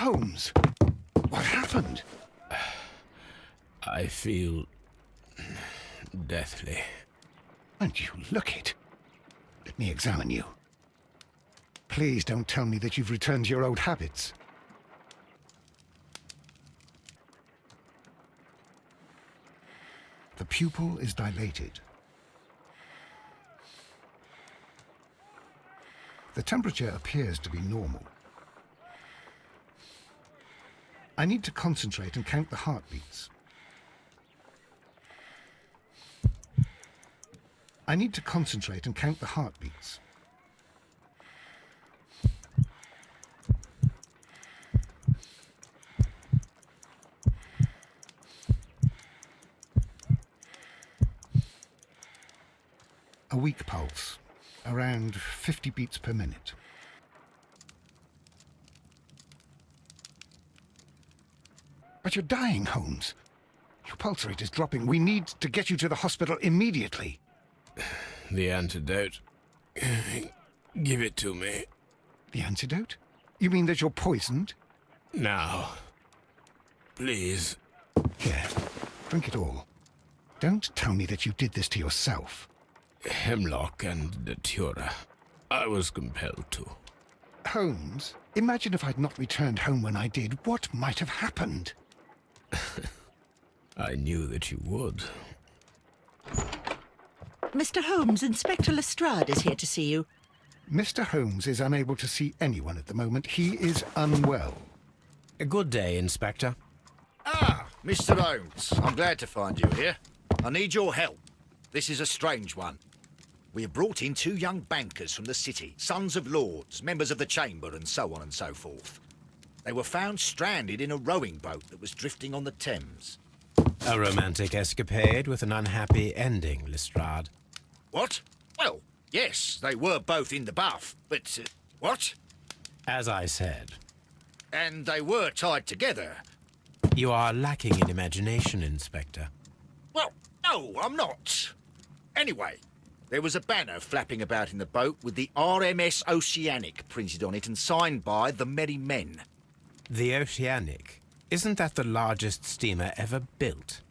Holmes, what happened? I feel deathly. And you look it. Let me examine you. Please don't tell me that you've returned to your old habits. The pupil is dilated. The temperature appears to be normal. I need to concentrate and count the heartbeats. I need to concentrate and count the heartbeats. A weak pulse, around 50 beats per minute. But you're dying, Holmes. Your pulse rate is dropping. We need to get you to the hospital immediately. The antidote. Give it to me. The antidote? You mean that you're poisoned? Now. Please. Here, drink it all. Don't tell me that you did this to yourself. Hemlock and datura. I was compelled to. Holmes, imagine if I'd not returned home when I did. What might have happened? I knew that you would. Mr. Holmes, Inspector Lestrade is here to see you. Mr. Holmes is unable to see anyone at the moment. He is unwell. A good day, Inspector. Ah, Mr. Holmes. I'm glad to find you here. I need your help. This is a strange one. We have brought in 2 young bankers from the city, sons of lords, members of the Chamber, and so on and so forth. They were found stranded in a rowing boat that was drifting on the Thames. A romantic escapade with an unhappy ending, Lestrade. What? Well, yes, they were both in the buff, but... what? As I said, And they were tied together. you are lacking in imagination, Inspector. Well, no, I'm not. Anyway, there was a banner flapping about in the boat with the RMS Oceanic printed on it and signed by the Merry Men. The Oceanic. Isn't that the largest steamer ever built?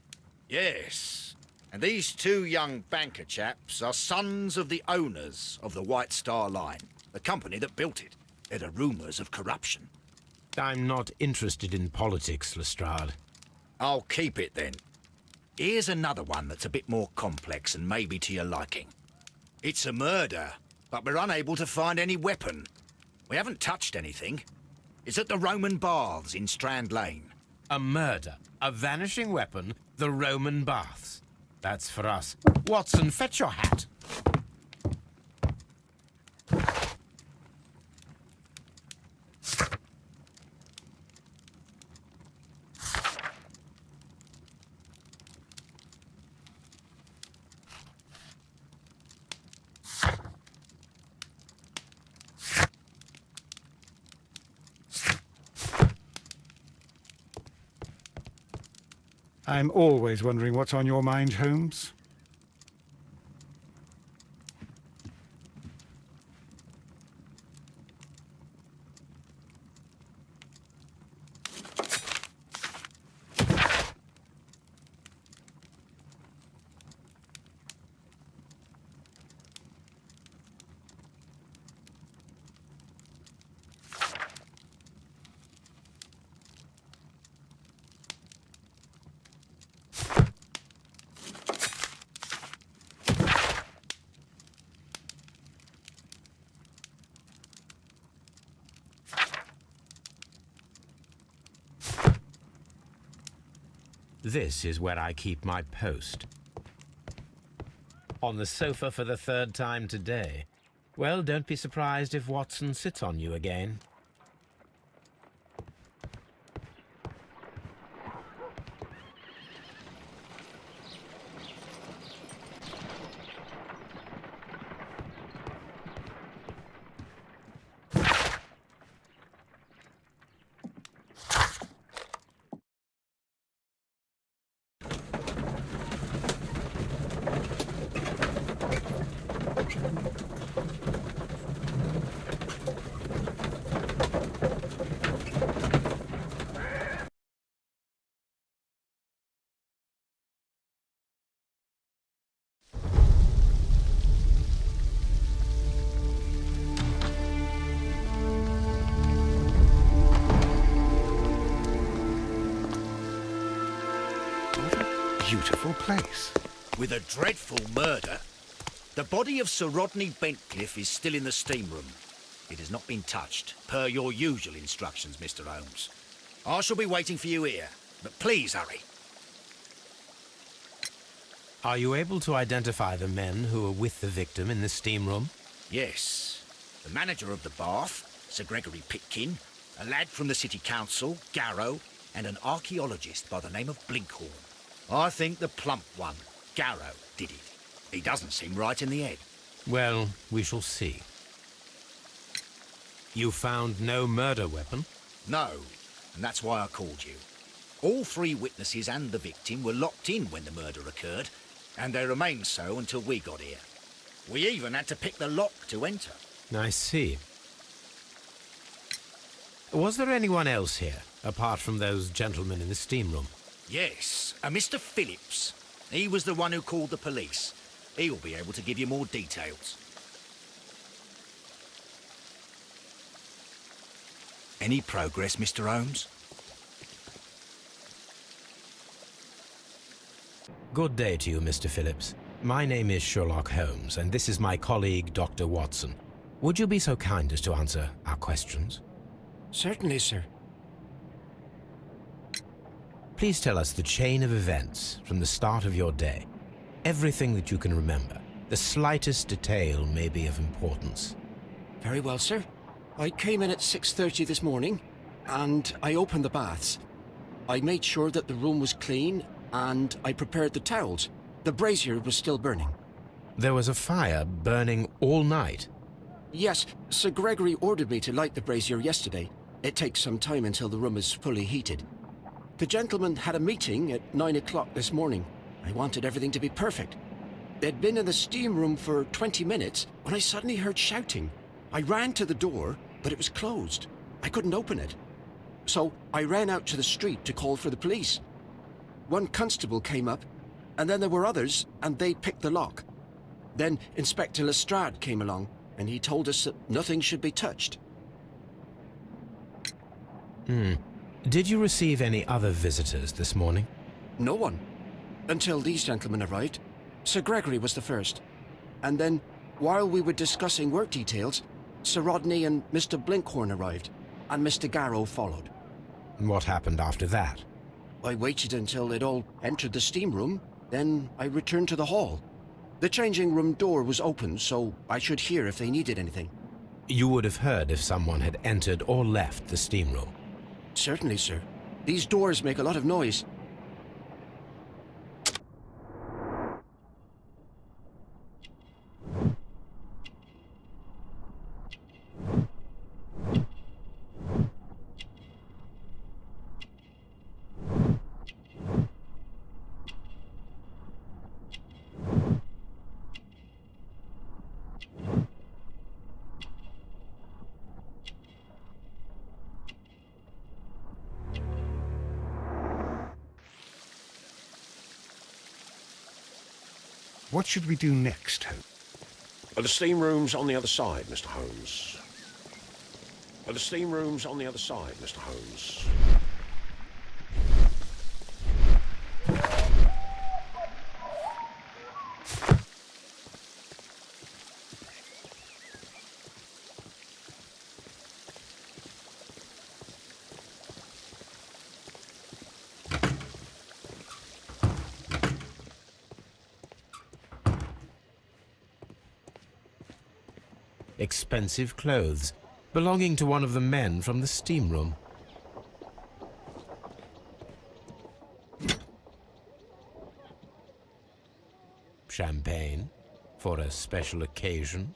Yes. And these 2 young banker chaps are sons of the owners of the White Star Line, the company that built it. There are rumours of corruption. I'm not interested in politics, Lestrade. I'll keep it then. Here's another one that's a bit more complex and maybe to your liking. It's a murder, but we're unable to find any weapon. We haven't touched anything. It's at the Roman Baths in Strand Lane. A murder, a vanishing weapon, the Roman Baths. That's for us. Watson, fetch your hat. I'm always wondering what's on your mind, Holmes. This is where I keep my post. On the sofa for the 3rd time today. Well, don't be surprised if Watson sits on you again. beautiful place. With a dreadful murder. The body of Sir Rodney Bentcliffe is still in the steam room. It has not been touched, per your usual instructions, Mr. Holmes. I shall be waiting for you here, but please hurry. Are you able to identify the men who were with the victim in the steam room? Yes. The manager of the bath, Sir Gregory Pitkin, a lad from the City Council, Garrow, and an archaeologist by the name of Blinkhorn. I think the plump one, Garrow, did it. He doesn't seem right in the head. Well, we shall see. You found no murder weapon? No, and that's why I called you. All three witnesses and the victim were locked in when the murder occurred, and they remained so until we got here. We even had to pick the lock to enter. I see. Was there anyone else here, apart from those gentlemen in the steam room? Yes, a Mr. Philips. He was the one who called the police. He'll be able to give you more details. Any progress, Mr. Holmes? Good day to you, Mr. Philips. My name is Sherlock Holmes, and this is my colleague, Dr. Watson. Would you be so kind as to answer our questions? Certainly, sir. Please tell us the chain of events from the start of your day. Everything that you can remember. The slightest detail may be of importance. Very well, sir. I came in at 6:30 this morning, and I opened the baths. I made sure that the room was clean, and I prepared the towels. The brazier was still burning. There was a fire burning all night. Yes, Sir Gregory ordered me to light the brazier yesterday. It takes some time until the room is fully heated. The gentlemen had a meeting at 9 o'clock this morning. I wanted everything to be perfect. They'd been in the steam room for 20 minutes when I suddenly heard shouting. I ran to the door, but it was closed. I couldn't open it. So I ran out to the street to call for the police. One constable came up, and then there were others, and they picked the lock. Then Inspector Lestrade came along, and he told us that nothing should be touched. Did you receive any other visitors this morning? No one. Until these gentlemen arrived. Sir Gregory was the first. And then, while we were discussing work details, Sir Rodney and Mr. Blinkhorn arrived, and Mr. Garrow followed. What happened after that? I waited until they'd all entered the steam room, then I returned to the hall. The changing room door was open, so I should hear if they needed anything. You would have heard if someone had entered or left the steam room. Certainly, sir. These doors make a lot of noise. What should we do next, Hope? The steam room's on the other side, Mr. Holmes. The steam room's on the other side, Mr. Holmes. Expensive clothes, belonging to one of the men from the steam room. Champagne, for a special occasion.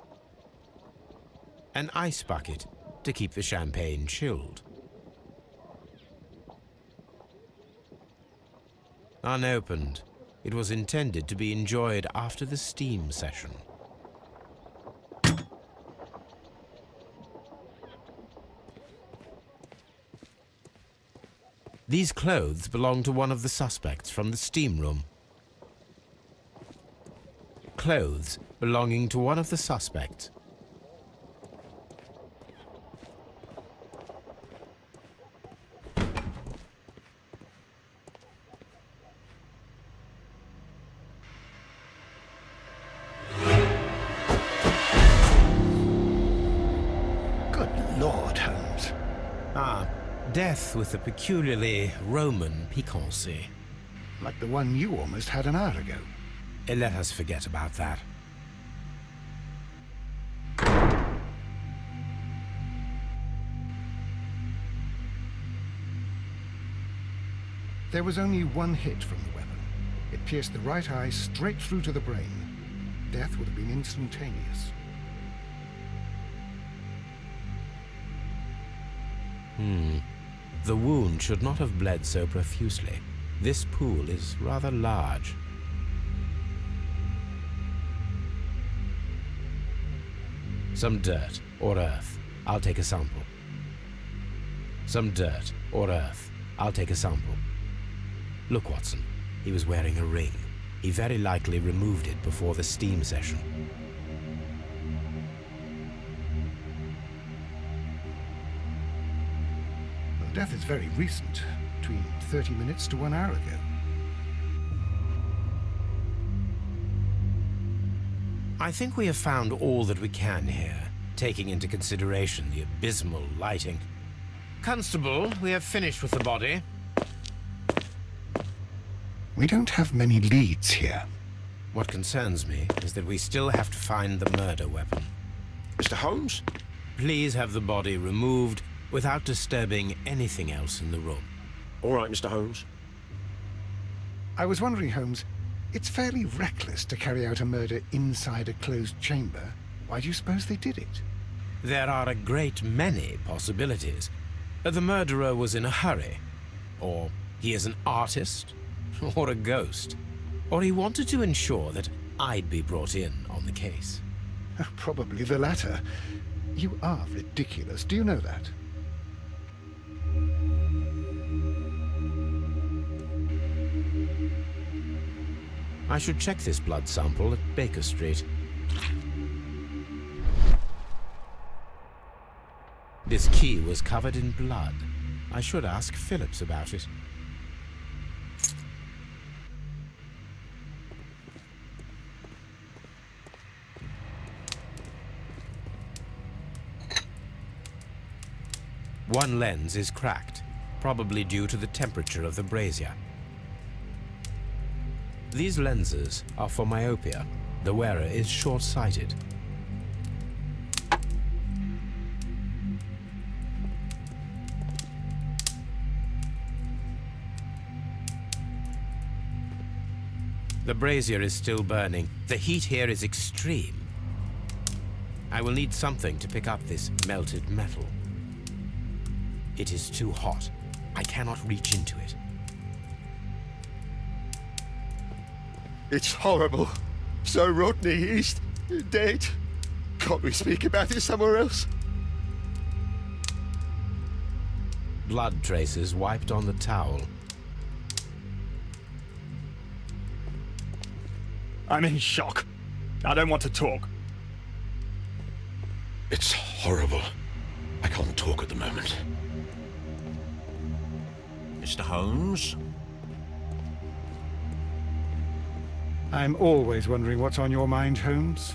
An ice bucket, to keep the champagne chilled. Unopened, it was intended to be enjoyed after the steam session. These clothes belong to one of the suspects from the steam room. Clothes belonging to one of the suspects. Good Lord, Holmes. Ah, death with a peculiarly Roman piquancy. Like the one you almost had an hour ago. Let us forget about that. There was only one hit from the weapon. It pierced the right eye straight through to the brain. Death would have been instantaneous. The wound should not have bled so profusely. This pool is rather large. Some dirt or earth. I'll take a sample. Some dirt or earth. I'll take a sample. Look, Watson. He was wearing a ring. He very likely removed it before the steam session. Well, death is very recent. Between 30 minutes to 1 hour ago. I think we have found all that we can here, taking into consideration the abysmal lighting. Constable, we have finished with the body. We don't have many leads here. What concerns me is that we still have to find the murder weapon. Mr. Holmes? Please have the body removed without disturbing anything else in the room. All right, Mr. Holmes. I was wondering, Holmes, it's fairly reckless to carry out a murder inside a closed chamber. Why do you suppose they did it? There are a great many possibilities. The murderer was in a hurry. Or he is an artist. Or a ghost. Or he wanted to ensure that I'd be brought in on the case. Probably the latter. You are ridiculous. Do you know that? I should check this blood sample at Baker Street. This key was covered in blood. I should ask Philips about it. One lens is cracked, probably due to the temperature of the brazier. These lenses are for myopia. The wearer is short-sighted. The brazier is still burning. The heat here is extreme. I will need something to pick up this melted metal. It is too hot. I cannot reach into it. It's horrible. So Rodney, he's dead. Can't we speak about it somewhere else? Blood traces wiped on the towel. I'm in shock. I don't want to talk. It's horrible. I can't talk at the moment. Mr. Holmes? I'm always wondering what's on your mind, Holmes.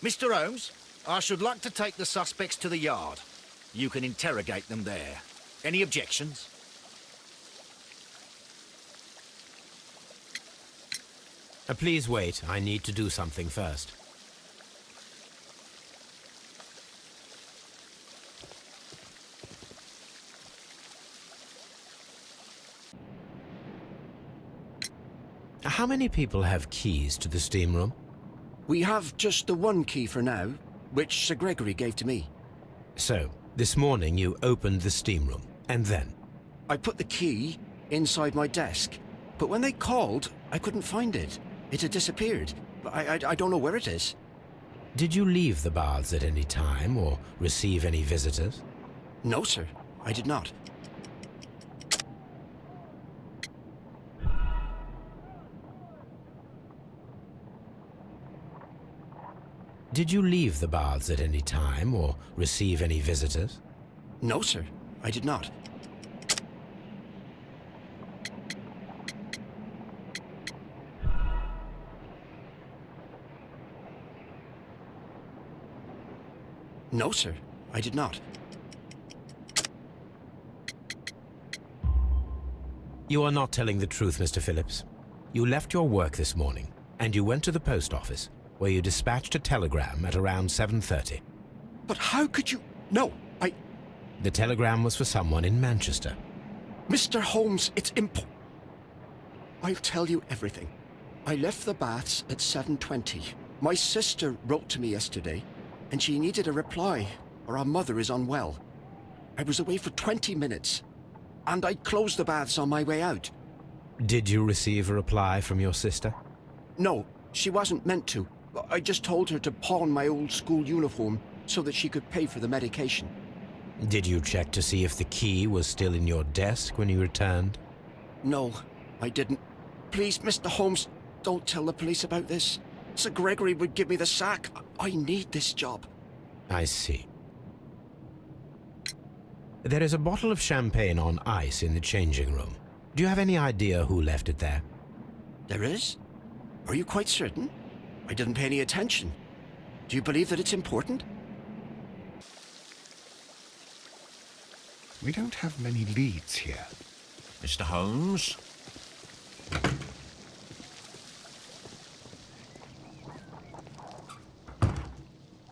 Mr. Holmes, I should like to take the suspects to the yard. You can interrogate them there. Any objections? Please wait. I need to do something first. How many people have keys to the steam room? We have just the one key for now, which Sir Gregory gave to me. So, this morning you opened the steam room, and then? I put the key inside my desk, but when they called, I couldn't find it. It had disappeared. I don't know where it is. Did you leave the baths at any time, or receive any visitors? No, sir, I did not. Did you leave the baths at any time or receive any visitors? No, sir. I did not. No, sir. I did not. You are not telling the truth, Mr. Philips. You left your work this morning, and you went to the post office, where you dispatched a telegram at around 7:30. But how could you... No, The telegram was for someone in Manchester. Mr. Holmes, it's I'll tell you everything. I left the baths at 7:20. My sister wrote to me yesterday, and she needed a reply, or our mother is unwell. I was away for 20 minutes, and I closed the baths on my way out. Did you receive a reply from your sister? No, she wasn't meant to. I just told her to pawn my old school uniform so that she could pay for the medication. Did you check to see if the key was still in your desk when you returned? No, I didn't. Please, Mr. Holmes, don't tell the police about this. Sir Gregory would give me the sack. I need this job. I see. There is a bottle of champagne on ice in the changing room. Do you have any idea who left it there? There is? Are you quite certain? I didn't pay any attention. Do you believe that it's important? We don't have many leads here. Mr. Holmes?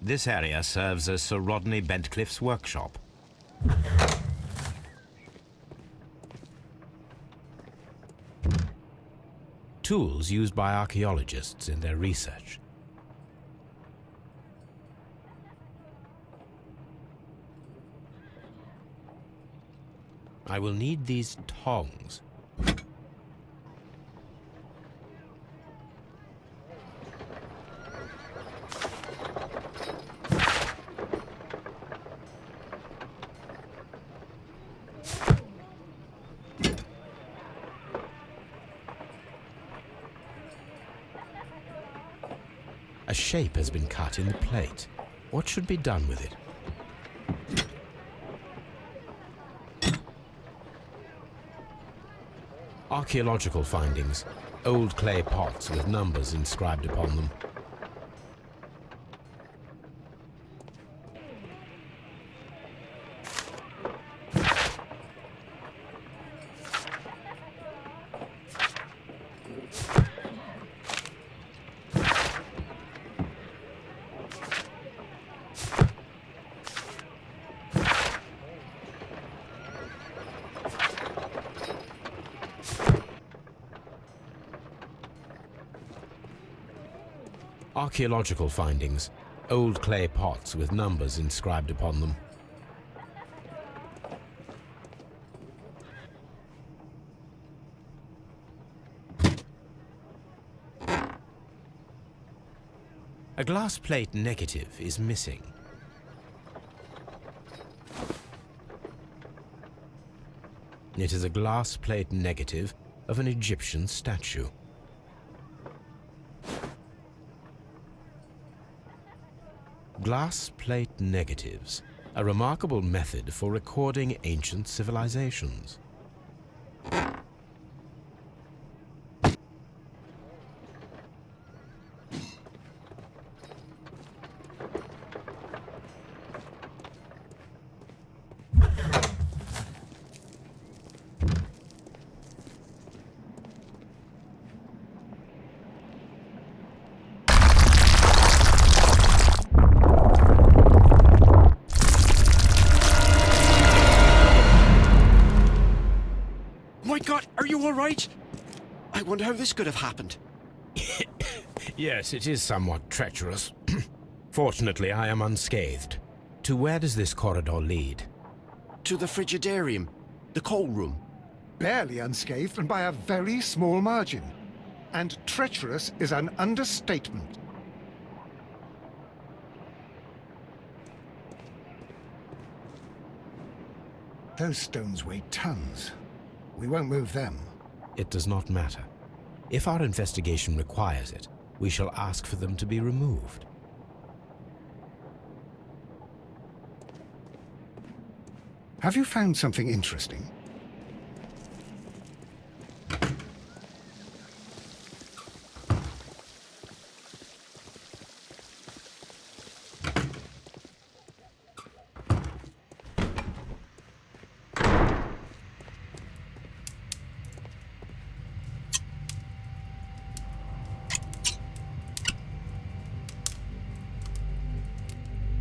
This area serves as Sir Rodney Bentcliffe's workshop. Tools used by archaeologists in their research. I will need these tongs. A shape has been cut in the plate. What should be done with it? Archaeological findings. Old clay pots with numbers inscribed upon them. Archaeological findings. Old clay pots with numbers inscribed upon them. A glass plate negative is missing. It is a glass plate negative of an Egyptian statue. Glass plate negatives, a remarkable method for recording ancient civilizations. My God, are you all right? I wonder how this could have happened. Yes, it is somewhat treacherous. Fortunately, I am unscathed. To where does this corridor lead? To the frigidarium, the coal room. Barely unscathed and by a very small margin. And treacherous is an understatement. Those stones weigh tons. We won't move them. It does not matter. If our investigation requires it, we shall ask for them to be removed. Have you found something interesting?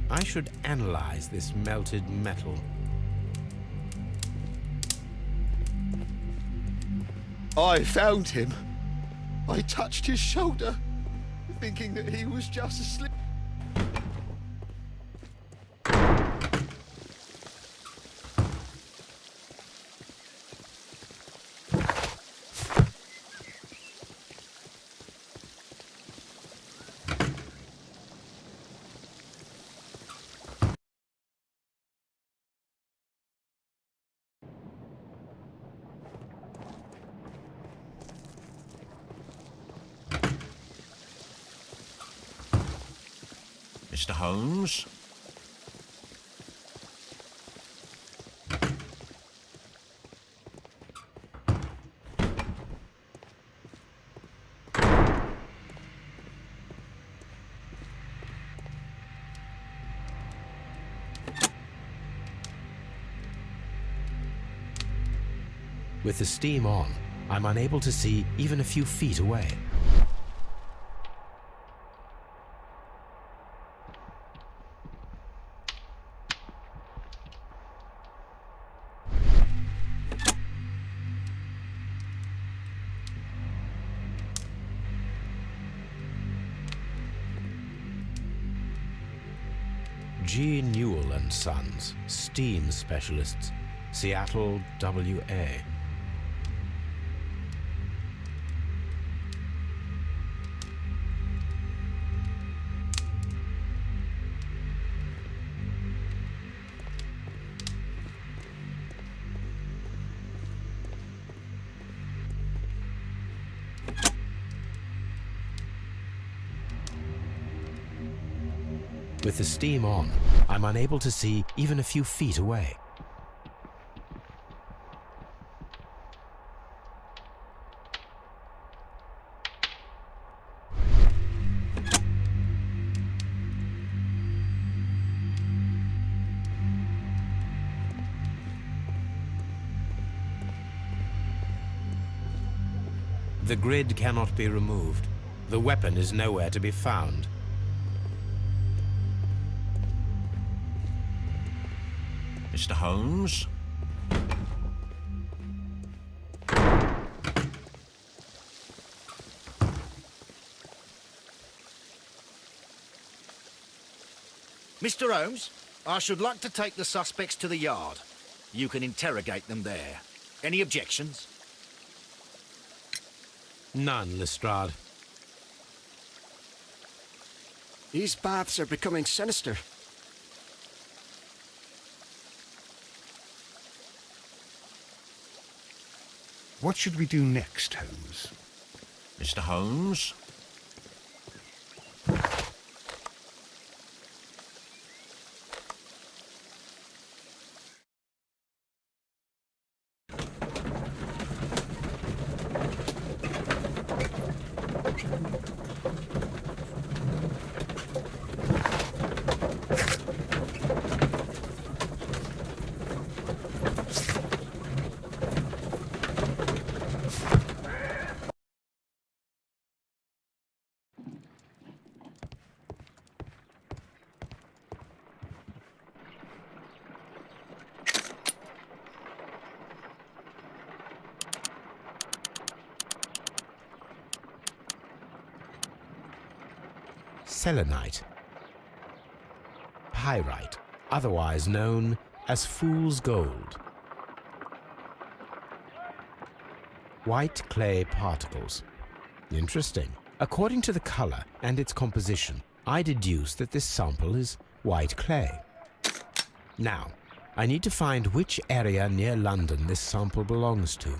I should analyze this melted metal. I found him. I touched his shoulder, thinking that he was just asleep. Mr. Holmes? With the steam on, I'm unable to see even a few feet away. G. Newell and Sons, steam specialists, Seattle, WA. With the steam on, I'm unable to see even a few feet away. The grid cannot be removed. The weapon is nowhere to be found. Mr. Holmes? Mr. Holmes, I should like to take the suspects to the yard. You can interrogate them there. Any objections? None, Lestrade. These baths are becoming sinister. What should we do next, Holmes? Mr. Holmes? Selenite. Pyrite, otherwise known as fool's gold. White clay particles. Interesting. According to the color and its composition, I deduce that this sample is white clay. Now, I need to find which area near London this sample belongs to.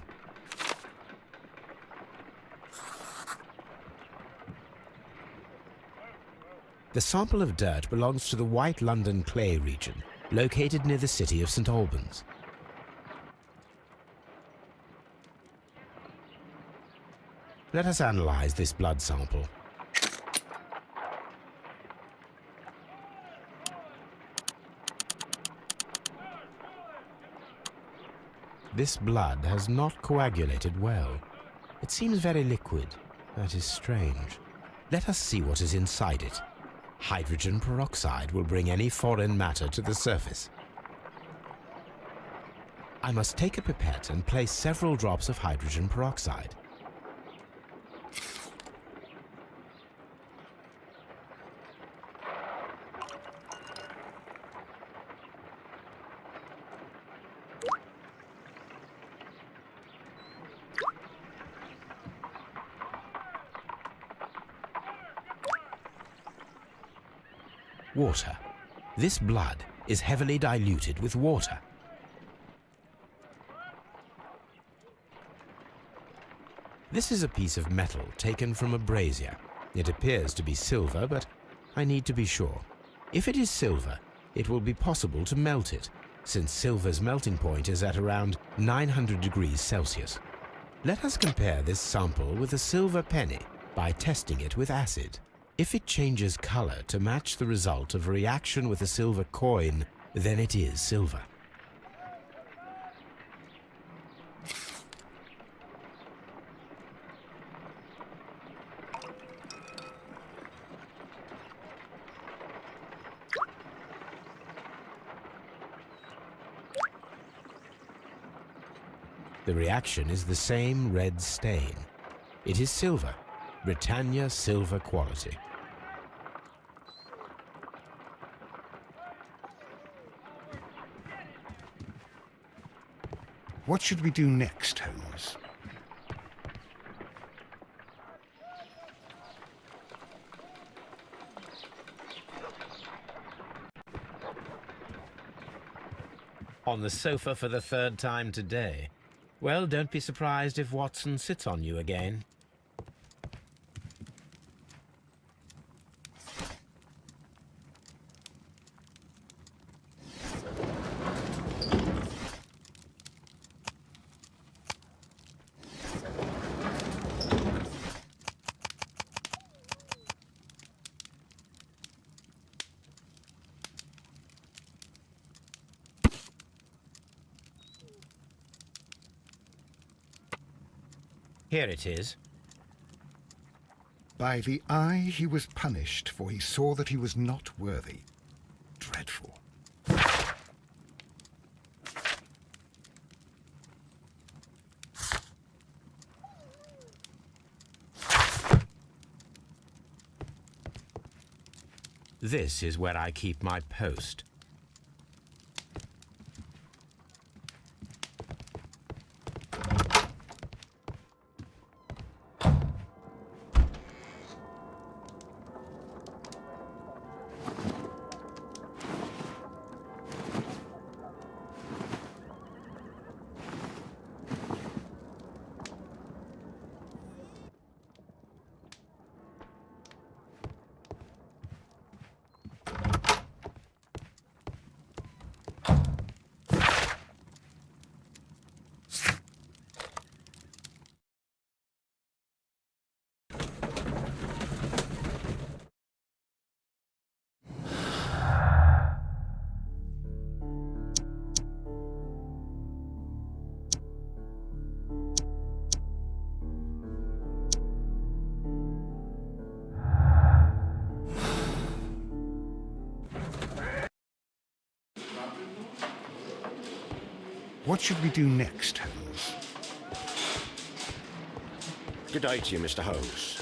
The sample of dirt belongs to the White London clay region, located near the city of St. Albans. Let us analyze this blood sample. This blood has not coagulated well. It seems very liquid. That is strange. Let us see what is inside it. Hydrogen peroxide will bring any foreign matter to the surface. I must take a pipette and place several drops of hydrogen peroxide. Water. This blood is heavily diluted with water. This is a piece of metal taken from a brazier. It appears to be silver, but I need to be sure. If it is silver, it will be possible to melt it, since silver's melting point is at around 900 degrees Celsius. Let us compare this sample with a silver penny by testing it with acid. If it changes color to match the result of a reaction with a silver coin, then it is silver. The reaction is the same red stain. It is silver, Britannia silver quality. What should we do next, Holmes? On the sofa for the third time today. Well, don't be surprised if Watson sits on you again. Here it is. By the eye he was punished, for he saw that he was not worthy. Dreadful. This is where I keep my post. What should we do next, Holmes? Good day to you, Mr. Holmes.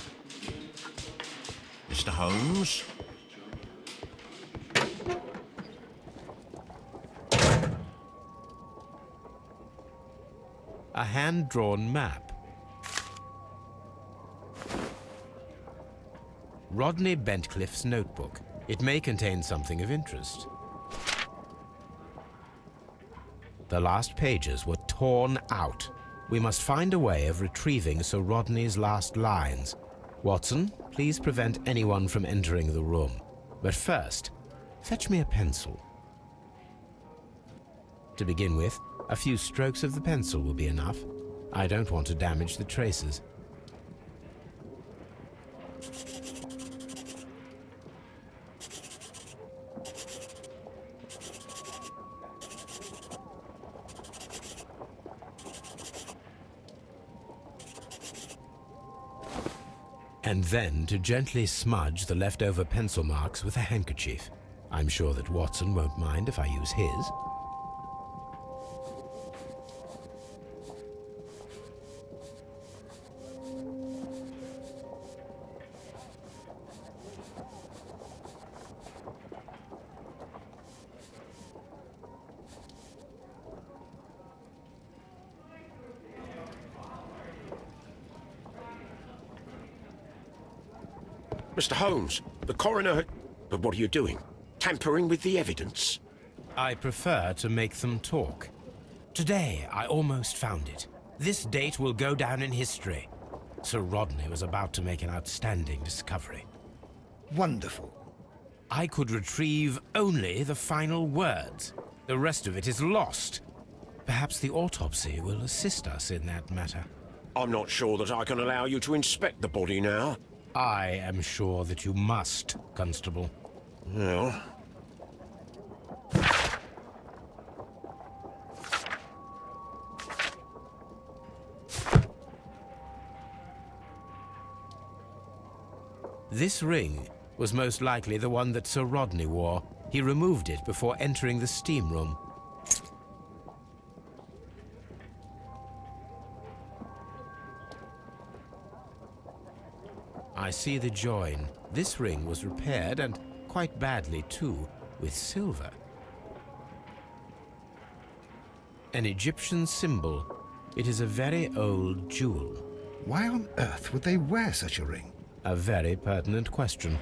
Mr. Holmes? A hand-drawn map. Rodney Bentcliffe's notebook. It may contain something of interest. The last pages were torn out. We must find a way of retrieving Sir Rodney's last lines. Watson, please prevent anyone from entering the room. But first, fetch me a pencil. To begin with, a few strokes of the pencil will be enough. I don't want to damage the traces. and then to gently smudge the leftover pencil marks with a handkerchief. I'm sure that Watson won't mind if I use his. Mr. Holmes, the coroner had... But what are you doing? Tampering with the evidence? I prefer to make them talk. Today, I almost found it. This date will go down in history. Sir Rodney was about to make an outstanding discovery. Wonderful. I could retrieve only the final words. The rest of it is lost. Perhaps the autopsy will assist us in that matter. I'm not sure that I can allow you to inspect the body now. I am sure that you must, Constable. Well... This ring was most likely the one that Sir Rodney wore. He removed it before entering the steam room. I see the join. This ring was repaired, and quite badly too, with silver. An Egyptian symbol. It is a very old jewel. Why on earth would they wear such a ring? A very pertinent question.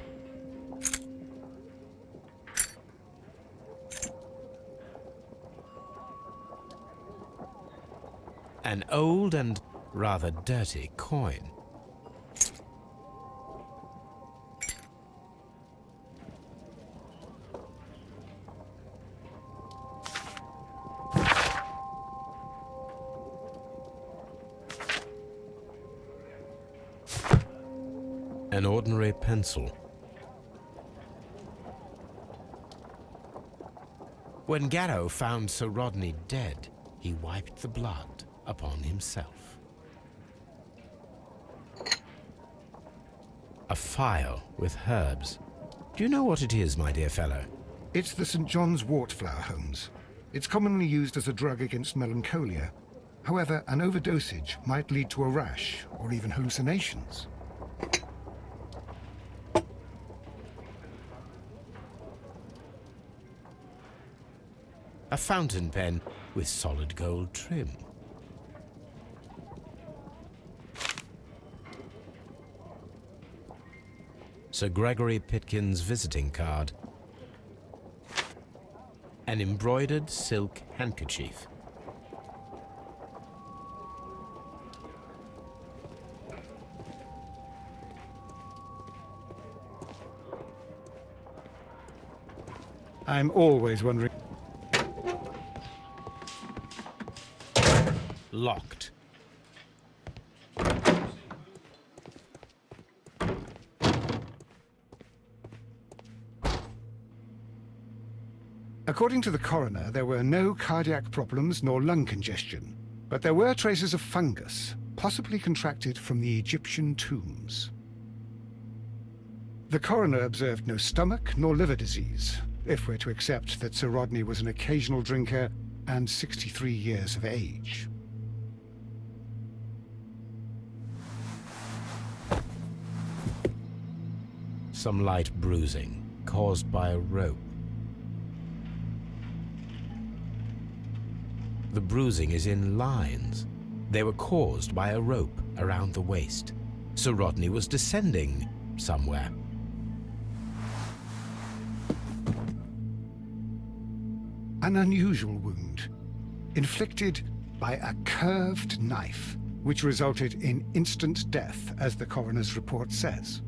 An old and rather dirty coin. An ordinary pencil. When Garrow found Sir Rodney dead, he wiped the blood upon himself. A phial with herbs. Do you know what it is, my dear fellow? It's the St. John's wort flower, Holmes. It's commonly used as a drug against melancholia. However, an overdosage might lead to a rash or even hallucinations. A fountain pen with solid gold trim. Sir Gregory Pitkin's visiting card. An embroidered silk handkerchief. I'm always wondering... Locked. According to the coroner, there were no cardiac problems nor lung congestion, but there were traces of fungus, possibly contracted from the Egyptian tombs. The coroner observed no stomach nor liver disease, if we're to accept that Sir Rodney was an occasional drinker and 63 years of age. Some light bruising, caused by a rope. The bruising is in lines. They were caused by a rope around the waist. Sir Rodney was descending somewhere. An unusual wound, inflicted by a curved knife, which resulted in instant death, as the coroner's report says.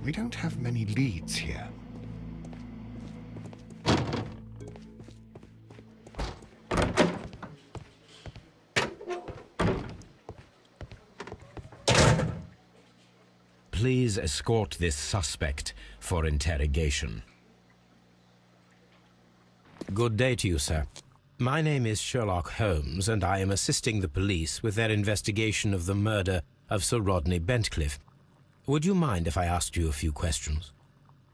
We don't have many leads here. Please escort this suspect for interrogation. Good day to you, sir. My name is Sherlock Holmes, and I am assisting the police with their investigation of the murder of Sir Rodney Bentcliffe. Would you mind if I asked you a few questions?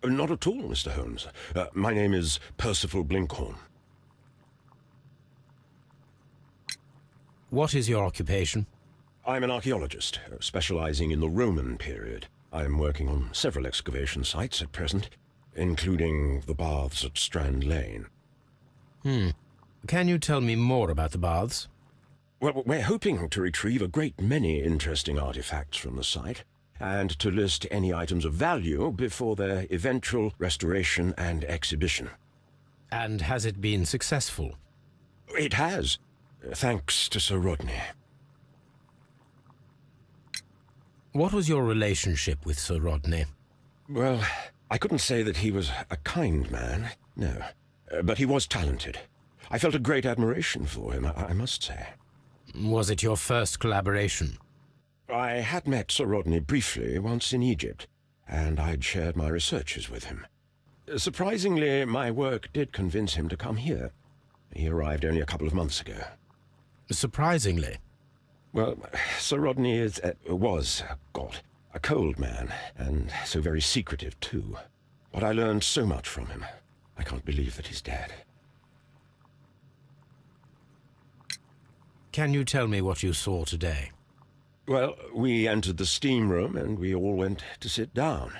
Not at all, Mr. Holmes. My name is Percival Blinkhorn. What is your occupation? I'm an archaeologist, specializing in the Roman period. I'm working on several excavation sites at present, including the baths at Strand Lane. Can you tell me more about the baths? Well, we're hoping to retrieve a great many interesting artifacts from the site, and to list any items of value before their eventual restoration and exhibition. And has it been successful? It has, thanks to Sir Rodney. What was your relationship with Sir Rodney? Well, I couldn't say that he was a kind man, no. But he was talented. I felt a great admiration for him, I must say. Was it your first collaboration? I had met Sir Rodney briefly once in Egypt, and I'd shared my researches with him. Surprisingly, my work did convince him to come here. He arrived only a couple of months ago. Surprisingly? Well, Sir Rodney was a cold man, and so very secretive too. But I learned so much from him. I can't believe that he's dead. Can you tell me what you saw today? Well, we entered the steam room and we all went to sit down.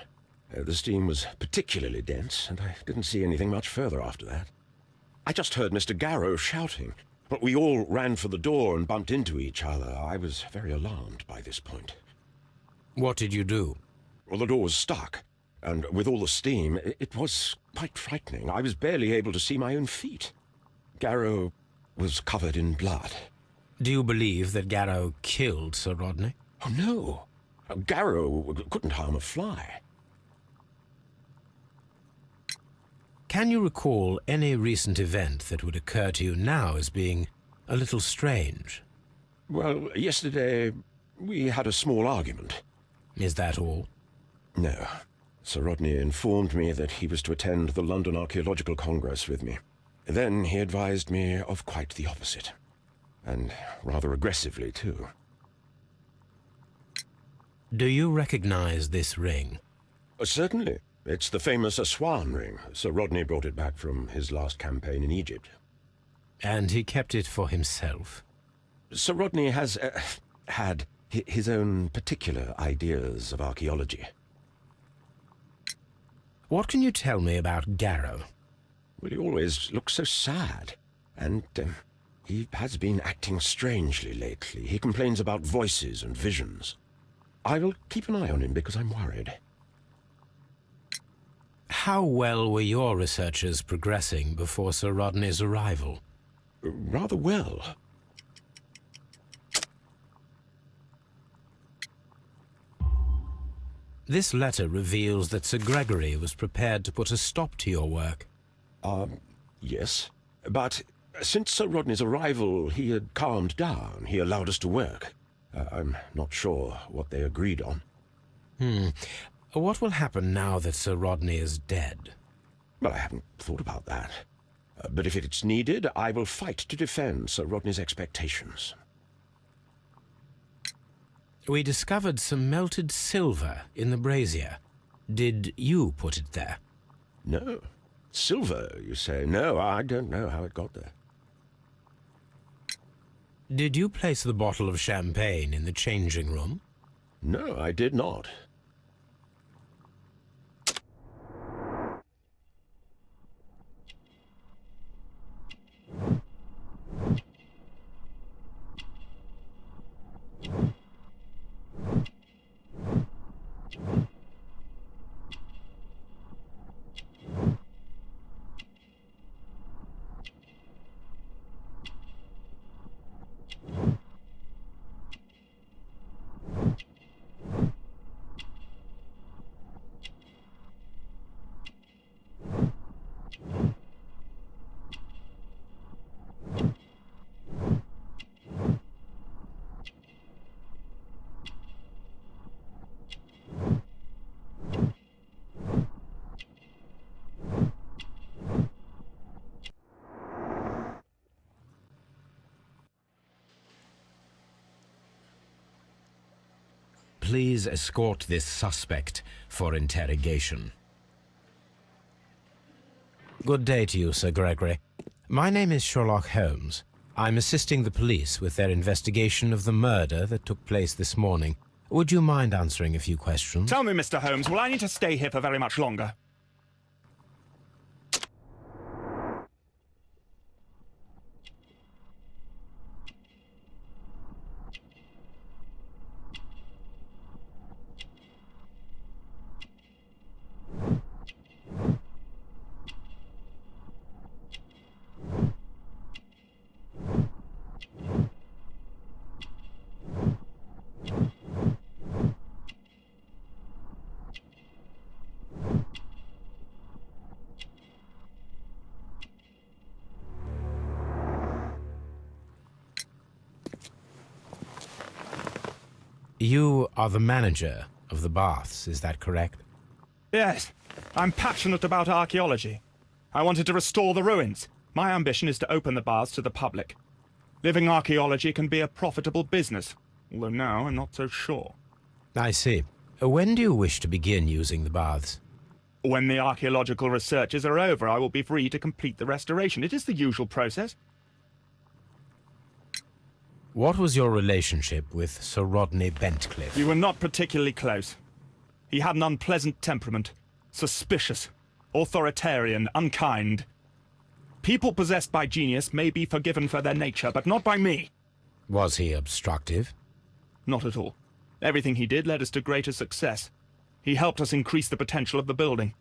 The steam was particularly dense, and I didn't see anything much further after that. I just heard Mr. Garrow shouting, but we all ran for the door and bumped into each other. I was very alarmed by this point. What did you do? Well, the door was stuck, and with all the steam, it was quite frightening. I was barely able to see my own feet. Garrow was covered in blood. Do you believe that Garrow killed Sir Rodney? Oh, no. Garrow couldn't harm a fly. Can you recall any recent event that would occur to you now as being a little strange? Well, yesterday we had a small argument. Is that all? No. Sir Rodney informed me that he was to attend the London Archaeological Congress with me. Then he advised me of quite the opposite. And rather aggressively, too. Do you recognize this ring? Certainly. It's the famous Aswan ring. Sir Rodney brought it back from his last campaign in Egypt. And he kept it for himself? Sir Rodney has had his own particular ideas of archaeology. What can you tell me about Garrow? Well, he always looks so sad, and he has been acting strangely lately. He complains about voices and visions. I will keep an eye on him because I'm worried. How well were your researchers progressing before Sir Rodney's arrival? Rather well. This letter reveals that Sir Gregory was prepared to put a stop to your work. Yes. But since Sir Rodney's arrival, he had calmed down. He allowed us to work. I'm not sure what they agreed on. What will happen now that Sir Rodney is dead? Well, I haven't thought about that. But if it's needed, I will fight to defend Sir Rodney's expectations. We discovered some melted silver in the brazier. Did you put it there? No. Silver, you say? No, I don't know how it got there. Did you place the bottle of champagne in the changing room? No, I did not. Please escort this suspect for interrogation. Good day to you, Sir Gregory. My name is Sherlock Holmes. I'm assisting the police with their investigation of the murder that took place this morning. Would you mind answering a few questions? Tell me, Mr. Holmes, will I need to stay here for very much longer? You are the manager of the baths, is that correct? Yes, I'm passionate about archaeology. I wanted to restore the ruins. My ambition is to open the baths to the public. Living archaeology can be a profitable business, although now I'm not so sure. I see. When do you wish to begin using the baths? When the archaeological researches are over, I will be free to complete the restoration. It is the usual process. What was your relationship with Sir Rodney Bentcliffe? We were not particularly close. He had an unpleasant temperament. Suspicious, authoritarian, unkind. People possessed by genius may be forgiven for their nature, but not by me. Was he obstructive? Not at all. Everything he did led us to greater success. He helped us increase the potential of the building.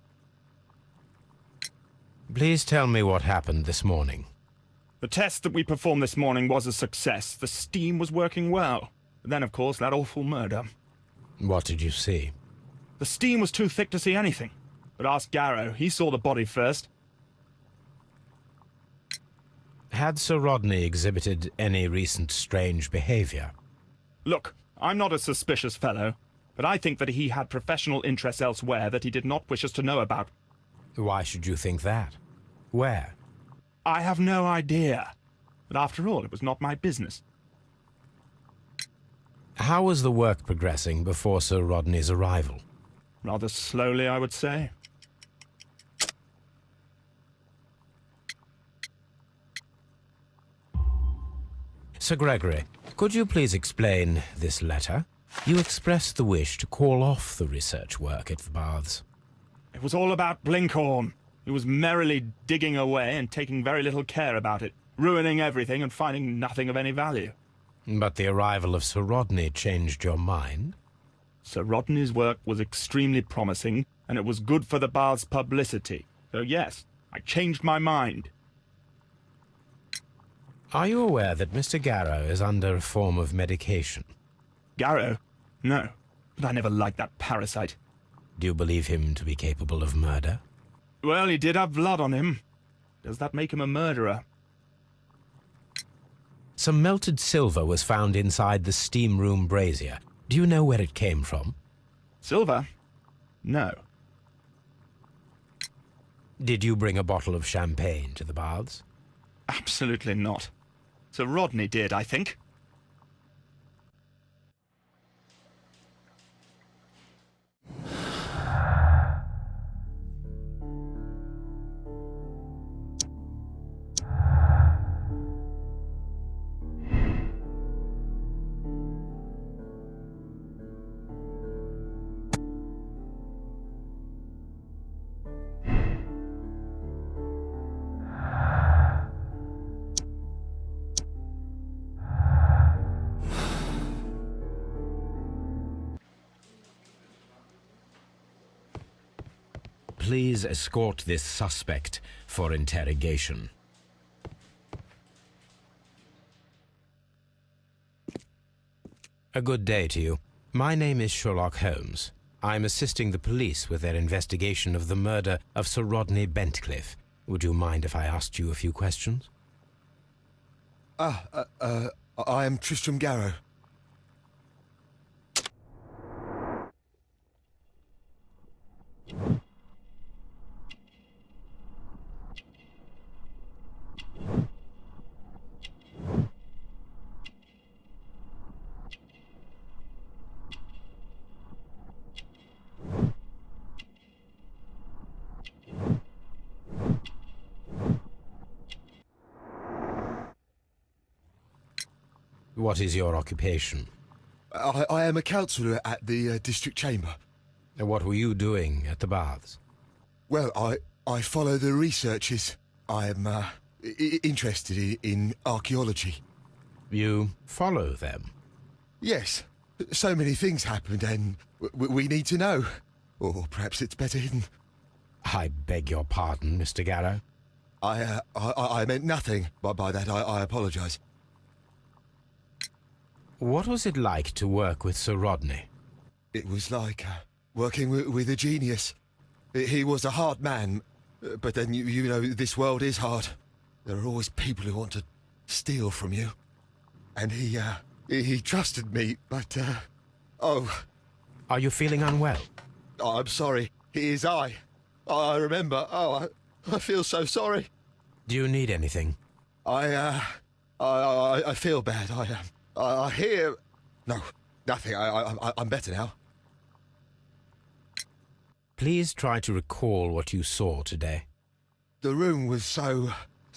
Please tell me what happened this morning. The test that we performed this morning was a success. The steam was working well. But then, of course, that awful murder. What did you see? The steam was too thick to see anything. But ask Garrow. He saw the body first. Had Sir Rodney exhibited any recent strange behavior? Look, I'm not a suspicious fellow, but I think that he had professional interests elsewhere that he did not wish us to know about. Why should you think that? Where? I have no idea. But after all, it was not my business. How was the work progressing before Sir Rodney's arrival? Rather slowly, I would say. Sir Gregory, could you please explain this letter? You expressed the wish to call off the research work at the baths. It was all about Blinkhorn. He was merrily digging away and taking very little care about it, ruining everything and finding nothing of any value. But the arrival of Sir Rodney changed your mind? Sir Rodney's work was extremely promising, and it was good for the bath's publicity. So yes, I changed my mind. Are you aware that Mr. Garrow is under a form of medication? Garrow? No, but I never liked that parasite. Do you believe him to be capable of murder? Well, he did have blood on him. Does that make him a murderer? Some melted silver was found inside the steam room brazier. Do you know where it came from? Silver? No. Did you bring a bottle of champagne to the baths? Absolutely not. Sir Rodney did, I think. Please escort this suspect for interrogation. A good day to you. My name is Sherlock Holmes. I'm assisting the police with their investigation of the murder of Sir Rodney Bentcliffe. Would you mind if I asked you a few questions? I am Tristram Garrow. What is your occupation? I am a councillor at the district chamber. And what were you doing at the baths? Well, I follow the researches. I am interested in archaeology. You follow them? Yes. So many things happened and we need to know. Or perhaps it's better hidden. I beg your pardon, Mr. Garrow. I meant nothing by that. I apologise. What was it like to work with Sir Rodney? It was like working with a genius. He was a hard man, but then you know this world is hard. There are always people who want to steal from you. And he trusted me, but oh. Are you feeling unwell? Oh, I'm sorry. It is I remember. Oh, I feel so sorry. Do you need anything? I feel bad. I hear... No, nothing. I'm better now. Please try to recall what you saw today. The room was so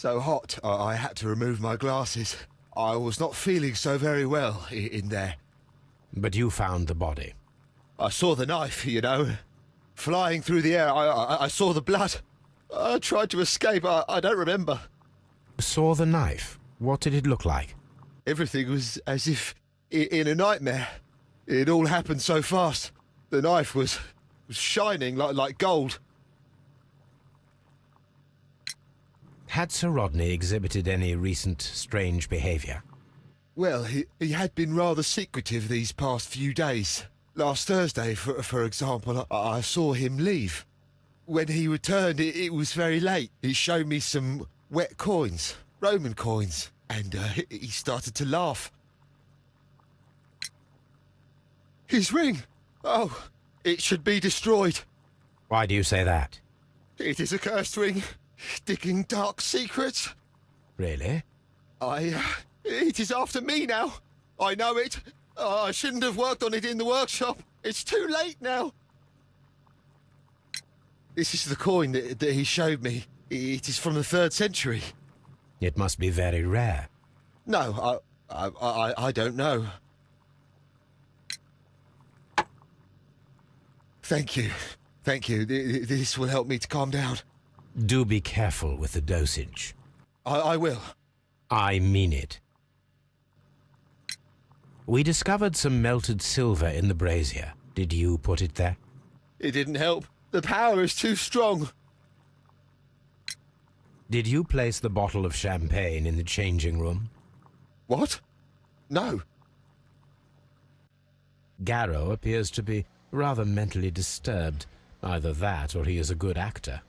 hot, I had to remove my glasses. I was not feeling so very well in there. But you found the body. I saw the knife, you know, flying through the air. I saw the blood. I tried to escape. I don't remember. Saw the knife? What did it look like? Everything was as if in a nightmare. It all happened so fast. The knife was shining like gold. Had Sir Rodney exhibited any recent strange behaviour? Well, he had been rather secretive these past few days. Last Thursday, for example, I saw him leave. When he returned, it was very late. He showed me some wet coins, Roman coins, and he started to laugh. His ring! Oh, it should be destroyed. Why do you say that? It is a cursed ring, digging dark secrets. Really? It is after me now. I know it. I shouldn't have worked on it in the workshop. It's too late now. This is the coin that he showed me. It is from the 3rd century. It must be very rare. No, I don't know. Thank you. Thank you. This will help me to calm down. Do be careful with the dosage. I will. I mean it. We discovered some melted silver in the brazier. Did you put it there? It didn't help. The power is too strong. Did you place the bottle of champagne in the changing room? What? No. Garrow appears to be rather mentally disturbed. Either that or he is a good actor.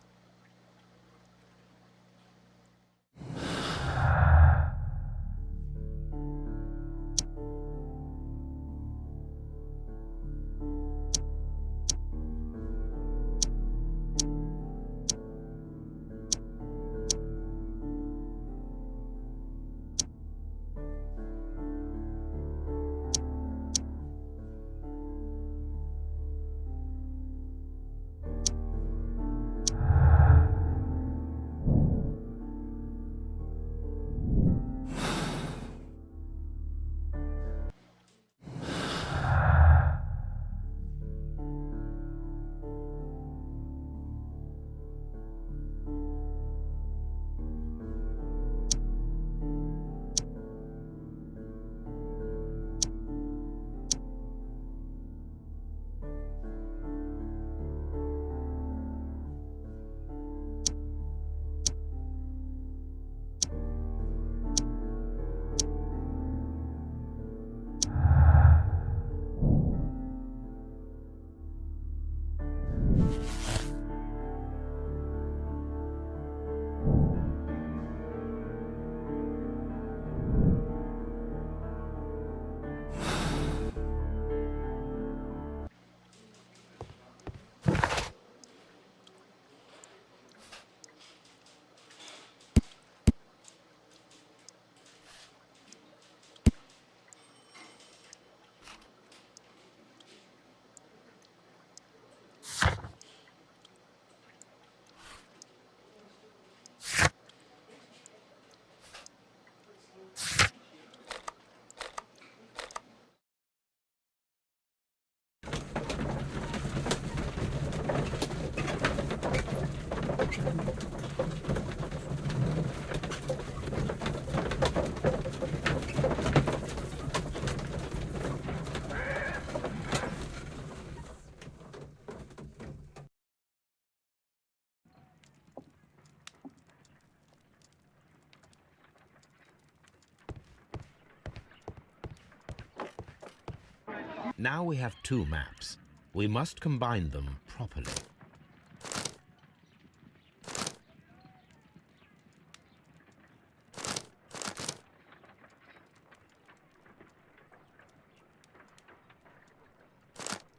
Now we have two maps. We must combine them properly.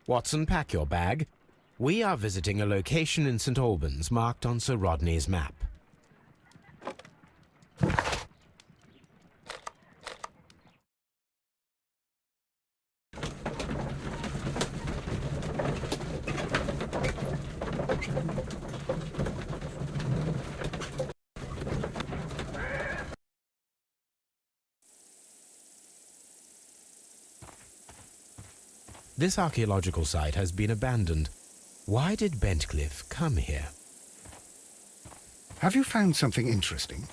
Watson, pack your bag. We are visiting a location in St. Albans marked on Sir Rodney's map. This archaeological site has been abandoned. Why did Bentcliffe come here? Have you found something interesting?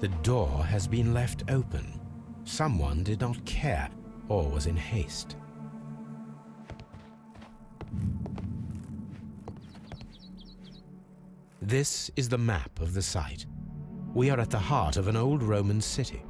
The door has been left open. Someone did not care or was in haste. This is the map of the site. We are at the heart of an old Roman city.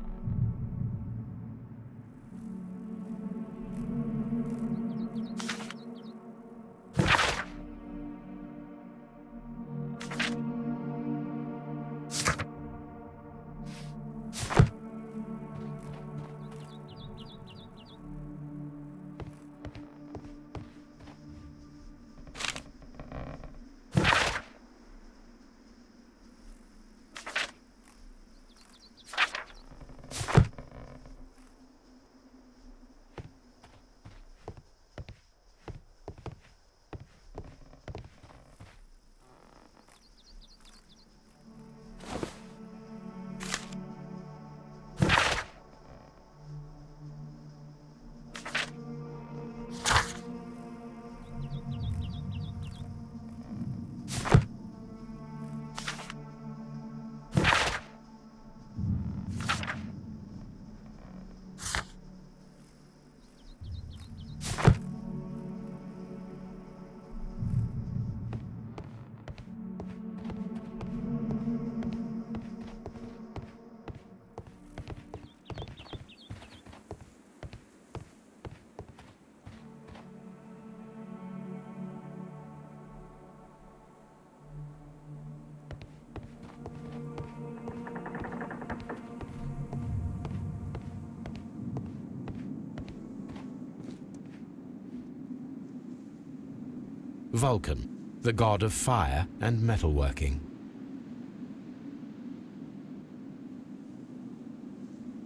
Vulcan, the god of fire and metalworking.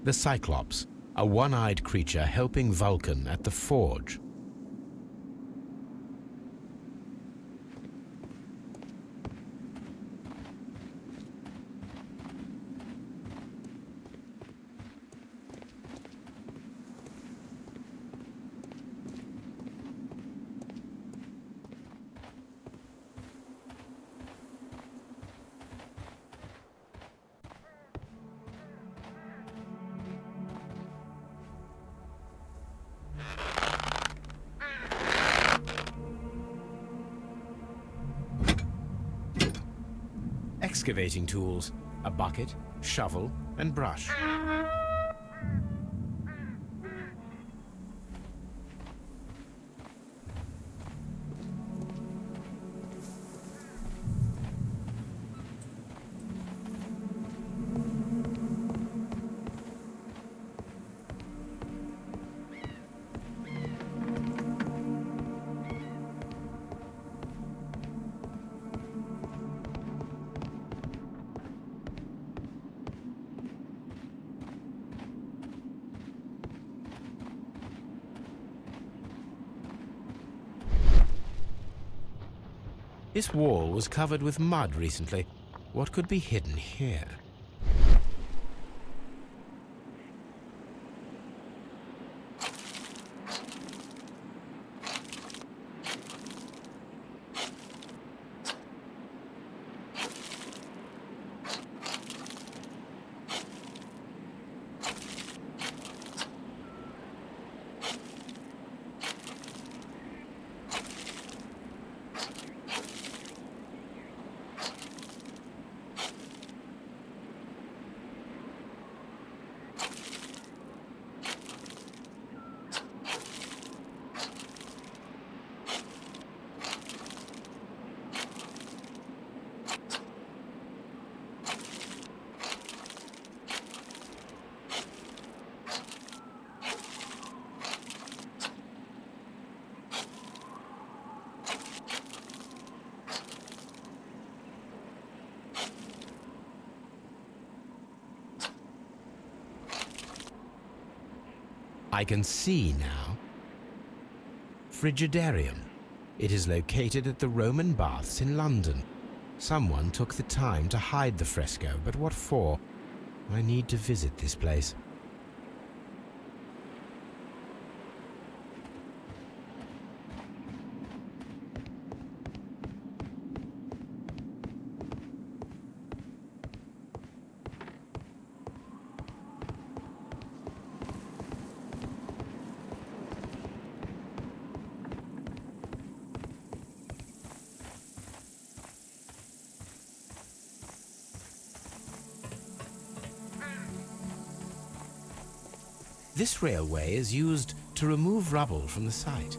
The Cyclops, a one-eyed creature helping Vulcan at the forge. Excavating tools, a bucket, shovel, and brush. This wall was covered with mud recently. What could be hidden here? I can see now. Frigidarium. It is located at the Roman Baths in London. Someone took the time to hide the fresco, but what for? I need to visit this place. This railway is used to remove rubble from the site.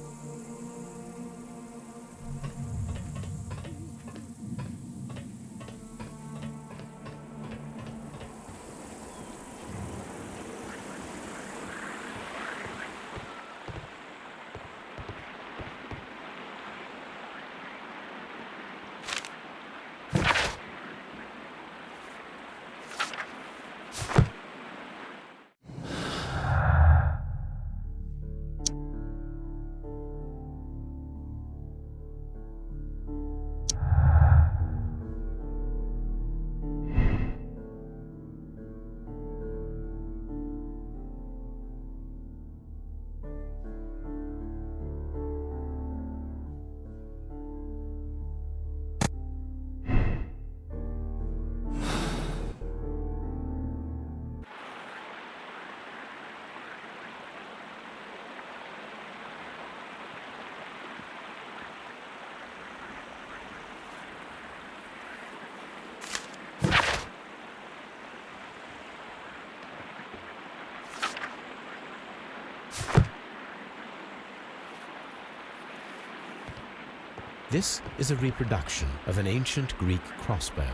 This is a reproduction of an ancient Greek crossbow.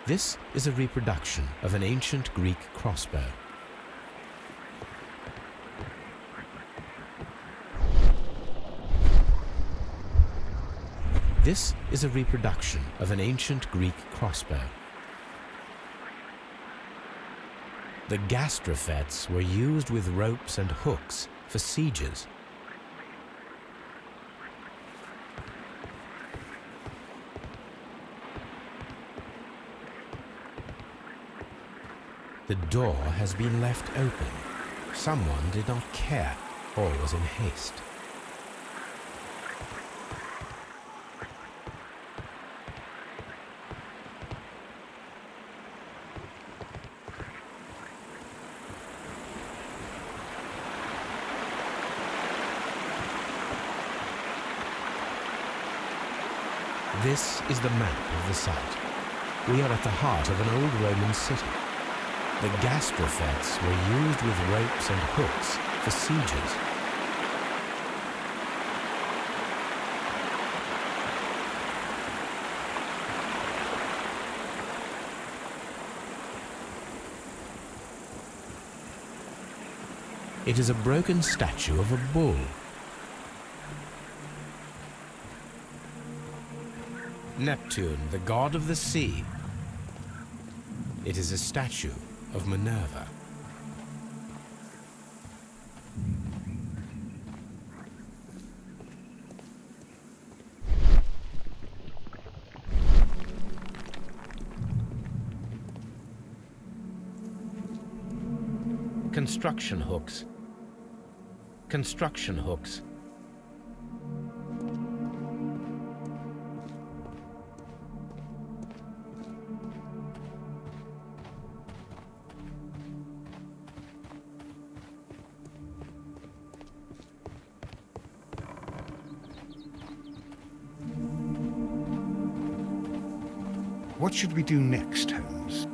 This is a reproduction of an ancient Greek crossbow. This is a reproduction of an ancient Greek crossbow. The gastrofets were used with ropes and hooks for sieges. The door has been left open. Someone did not care or was in haste. This is the map of the site. We are at the heart of an old Roman city. The gastrofets were used with ropes and hooks for sieges. It is a broken statue of a bull. Neptune, the god of the sea. It is a statue of Minerva. Construction hooks. Construction hooks. What should we do next, Holmes?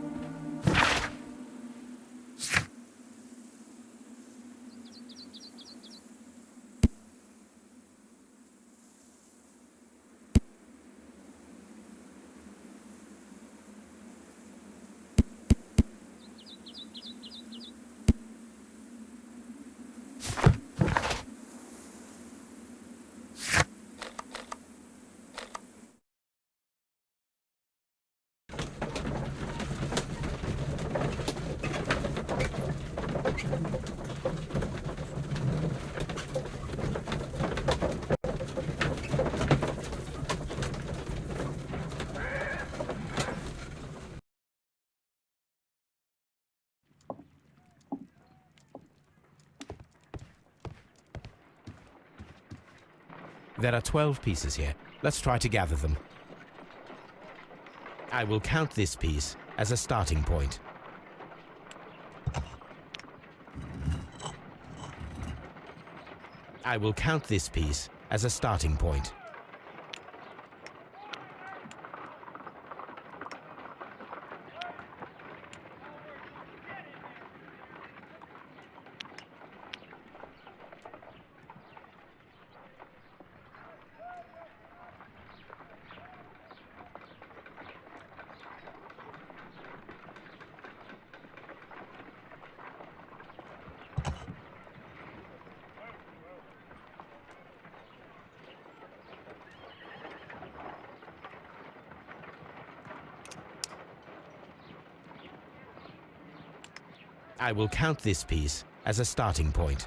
There are 12 pieces here. Let's try to gather them. I will count this piece as a starting point. I will count this piece as a starting point. I will count this piece as a starting point.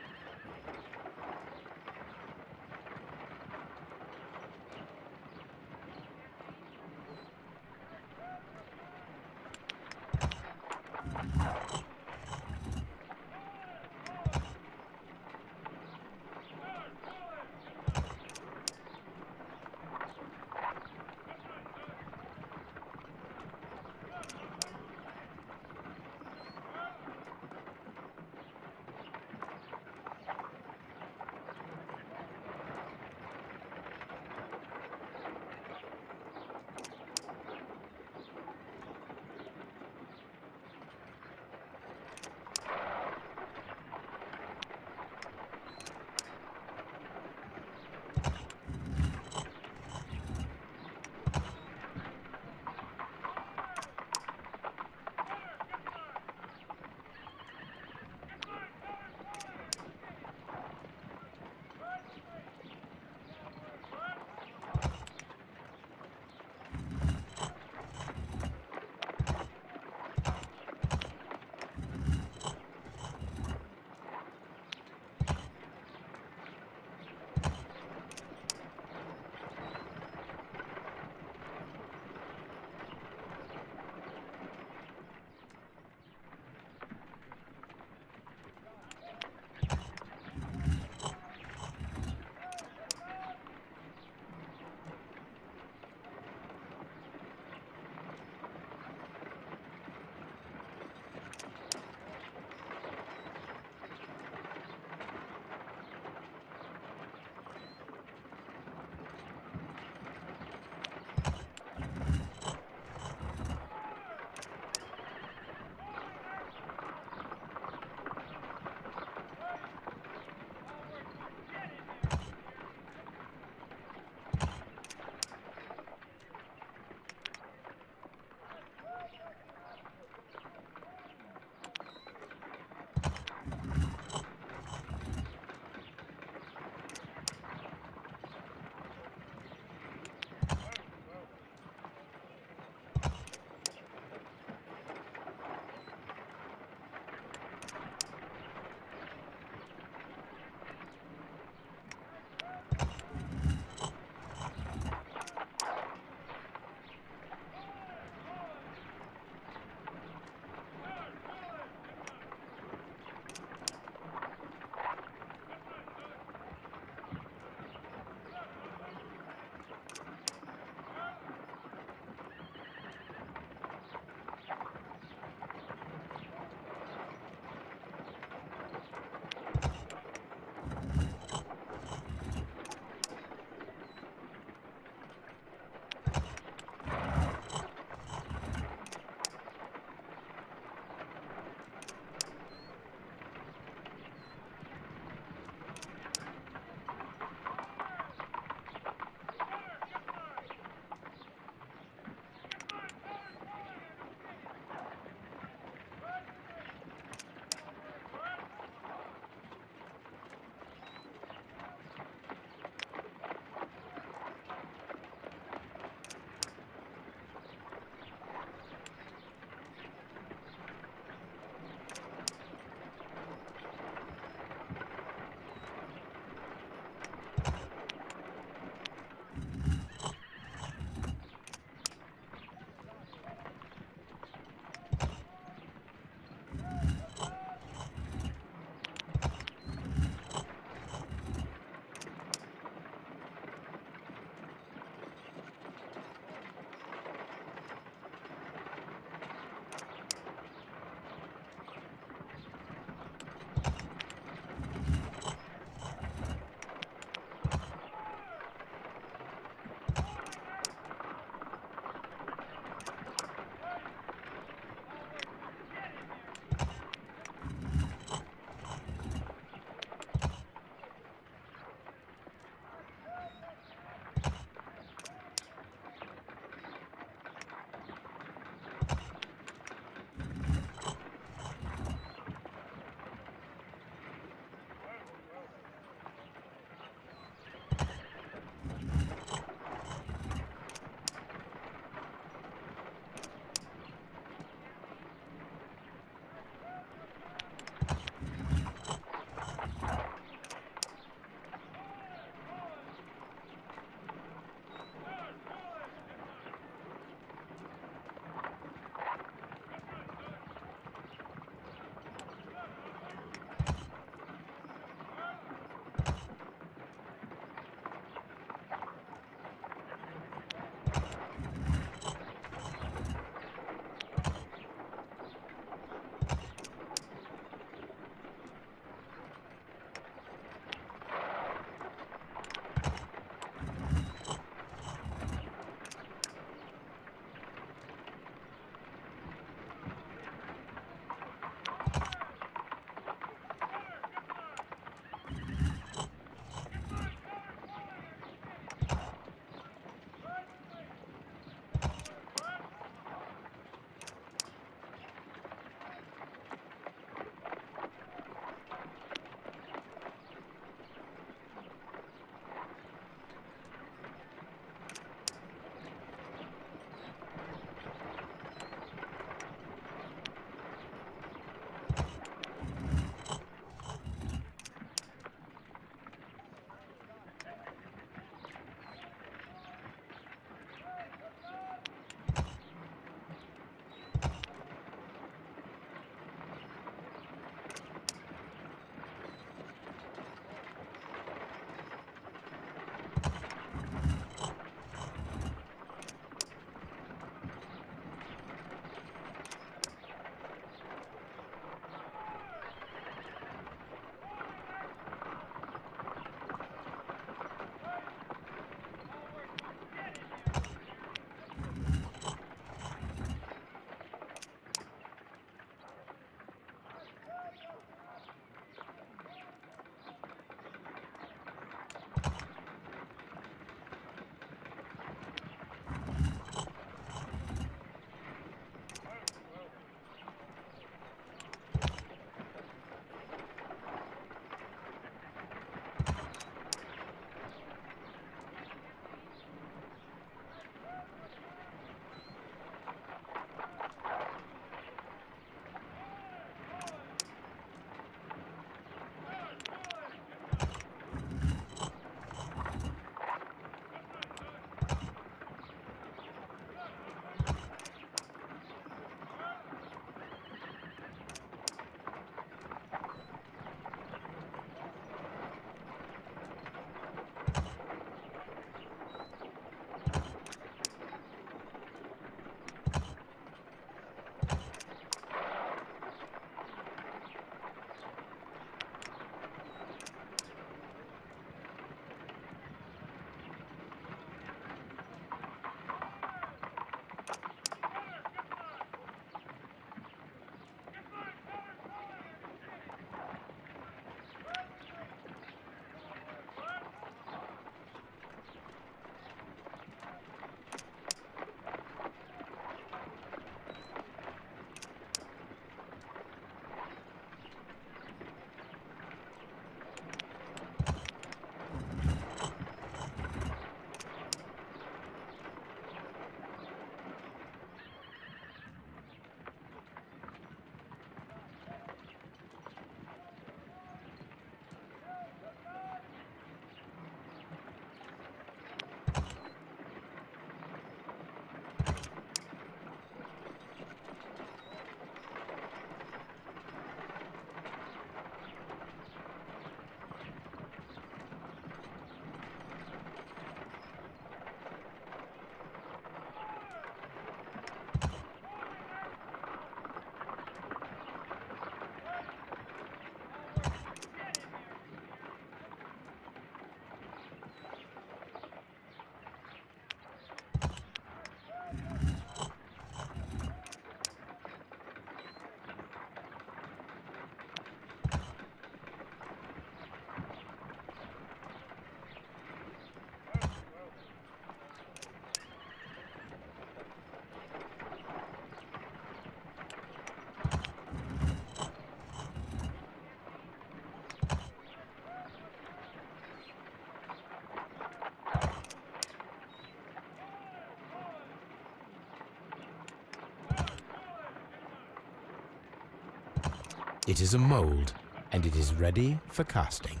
It is a mold, and it is ready for casting.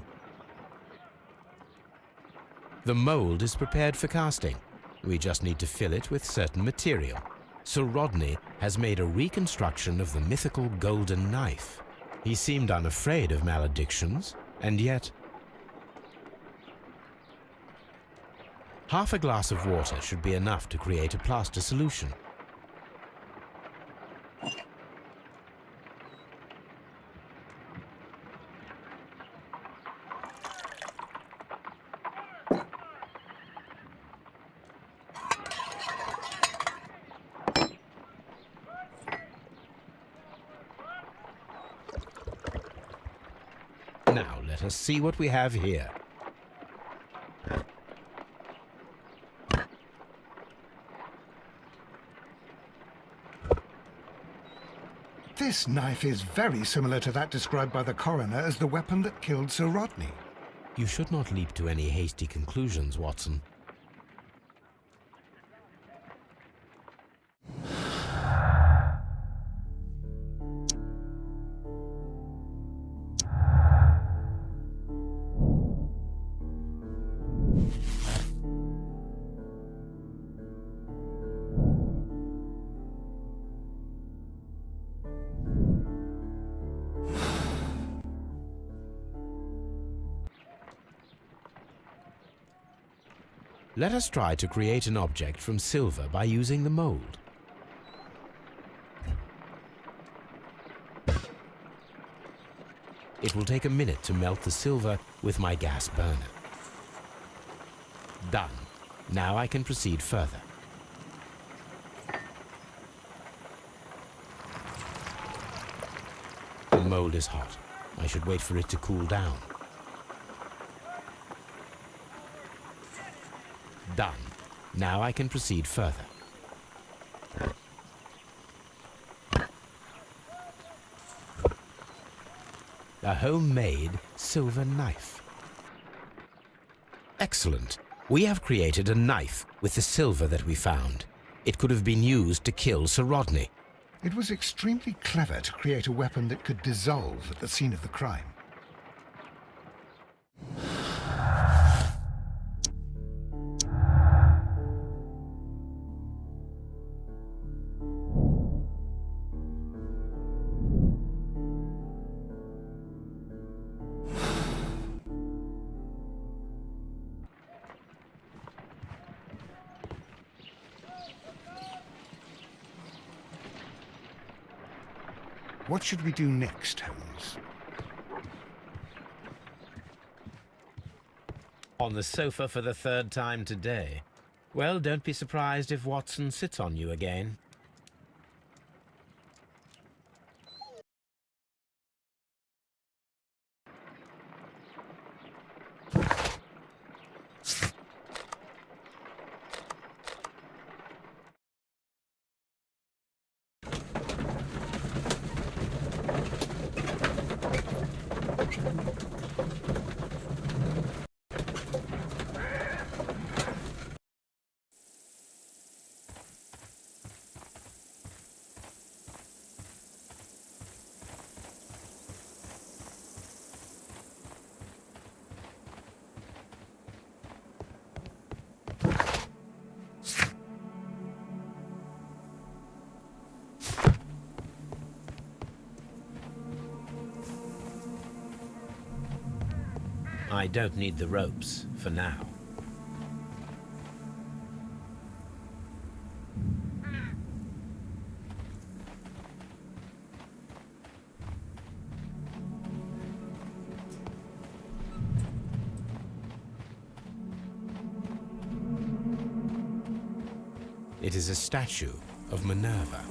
The mold is prepared for casting. We just need to fill it with certain material. Sir Rodney has made a reconstruction of the mythical golden knife. He seemed unafraid of maledictions, and yet... Half a glass of water should be enough to create a plaster solution. Now let us see what we have here. This knife is very similar to that described by the coroner as the weapon that killed Sir Rodney. You should not leap to any hasty conclusions, Watson. Let us try to create an object from silver by using the mold. It will take a minute to melt the silver with my gas burner. Done. Now I can proceed further. The mold is hot. I should wait for it to cool down. Done. Now I can proceed further. A homemade silver knife. Excellent. We have created a knife with the silver that we found. It could have been used to kill Sir Rodney. It was extremely clever to create a weapon that could dissolve at the scene of the crime. What should we do next, Holmes? On the sofa for the third time today. Well, don't be surprised if Watson sits on you again. I don't need the ropes for now. It is a statue of Minerva.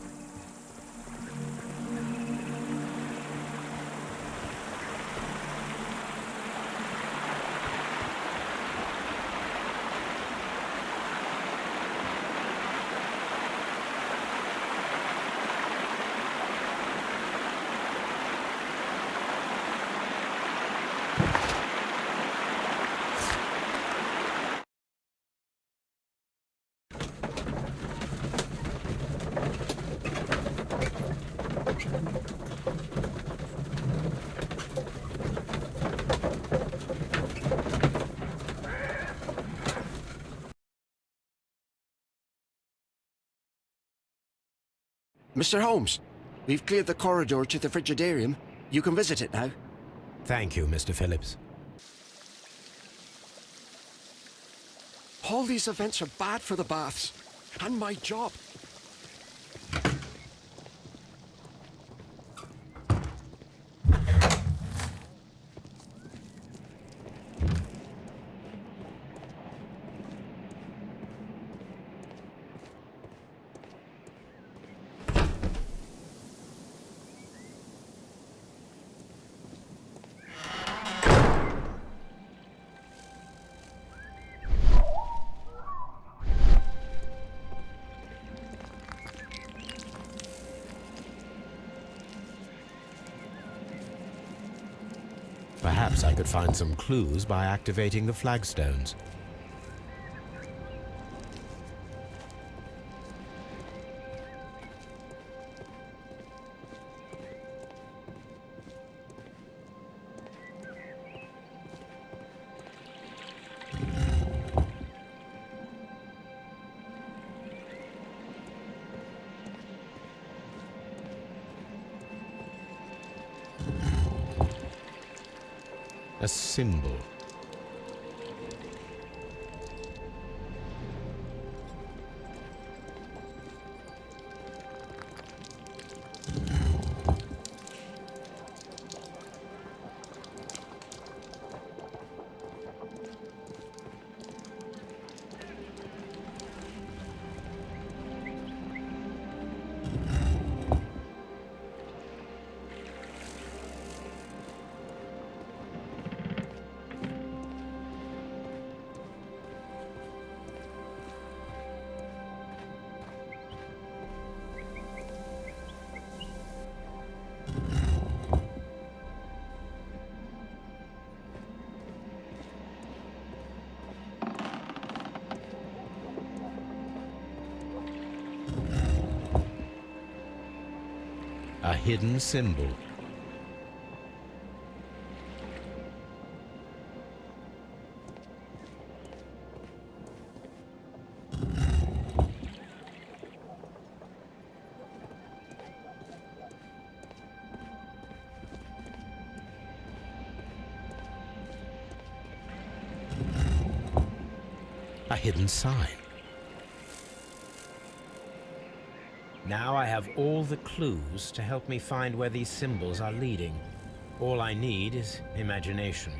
Mr. Holmes, we've cleared the corridor to the frigidarium. You can visit it now. Thank you, Mr. Philips. All these events are bad for the baths. And my job. Perhaps I could find some clues by activating the flagstones. A symbol. A hidden symbol. A hidden sign. Now I have all the clues to help me find where these symbols are leading. All I need is imagination.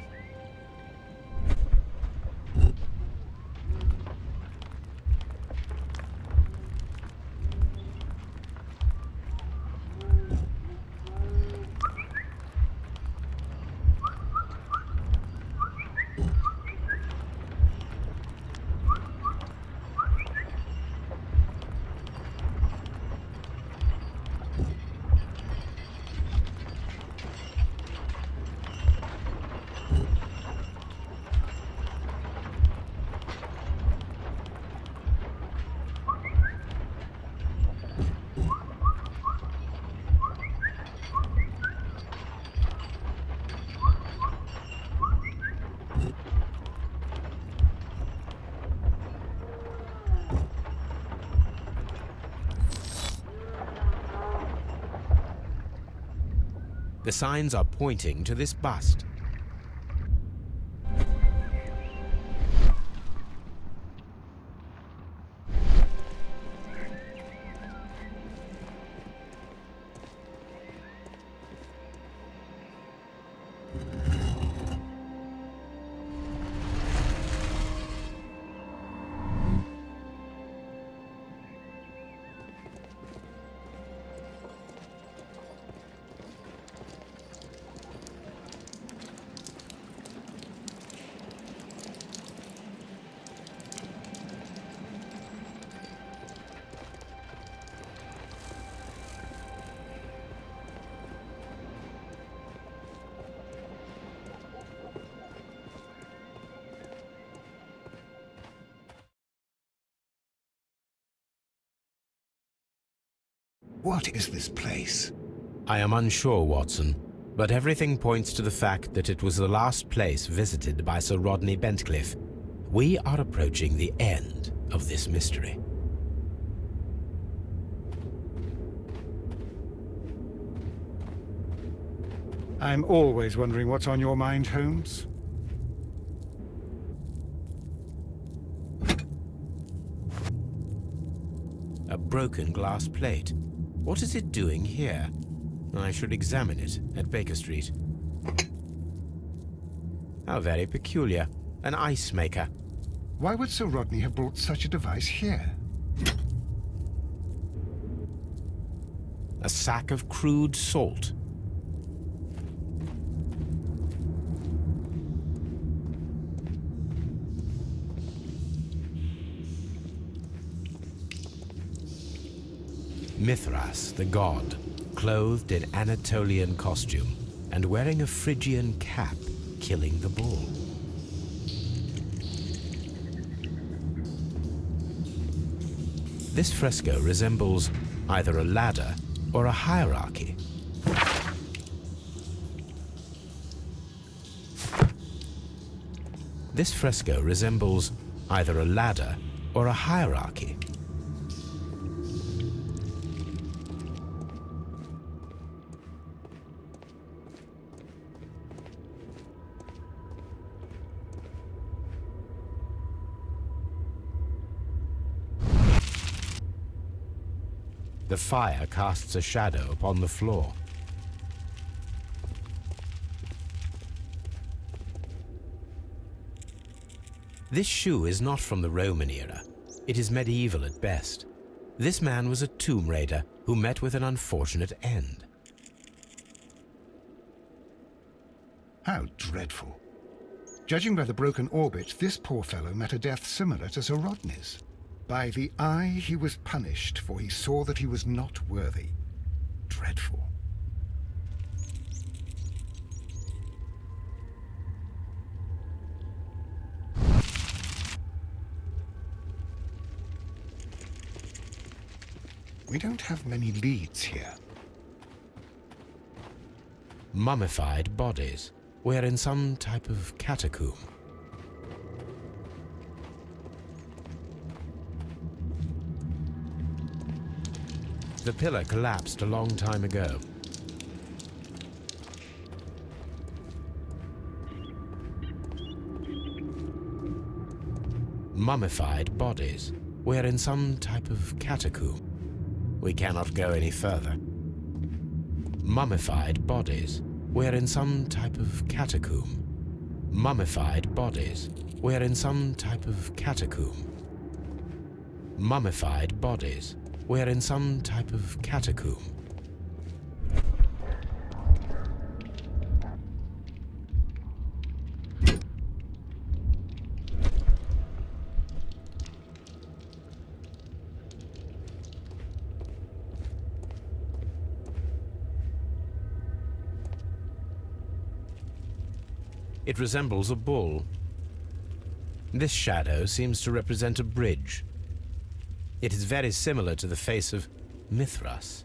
The signs are pointing to this bust. What is this place? I am unsure, Watson, but everything points to the fact that it was the last place visited by Sir Rodney Bentcliffe. We are approaching the end of this mystery. I'm always wondering what's on your mind, Holmes. A broken glass plate. What is it doing here? I should examine it at Baker Street. How very peculiar. An ice maker. Why would Sir Rodney have brought such a device here? A sack of crude salt. Mithras, the god, clothed in Anatolian costume and wearing a Phrygian cap, killing the bull. This fresco resembles either a ladder or a hierarchy. This fresco resembles either a ladder or a hierarchy. The fire casts a shadow upon the floor. This shoe is not from the Roman era. It is medieval at best. This man was a tomb raider who met with an unfortunate end. How dreadful. Judging by the broken orbit, this poor fellow met a death similar to Sir Rodney's. By the eye he was punished, for he saw that he was not worthy. Dreadful. We don't have many leads here. Mummified bodies. We're in some type of catacomb. The pillar collapsed a long time ago. Mummified bodies. We're in some type of catacomb. We cannot go any further. Mummified bodies. We're in some type of catacomb. Mummified bodies. We're in some type of catacomb. Mummified bodies. We're in some type of catacomb. It resembles a bull. This shadow seems to represent a bridge. It is very similar to the face of Mithras.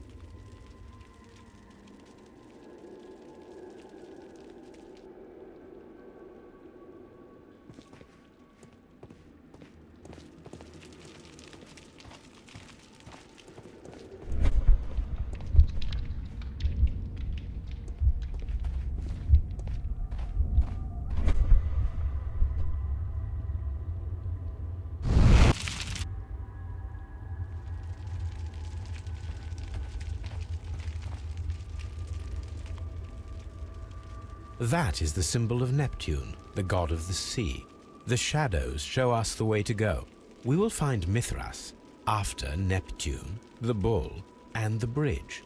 That is the symbol of Neptune, the god of the sea. The shadows show us the way to go. We will find Mithras after Neptune, the bull, and the bridge.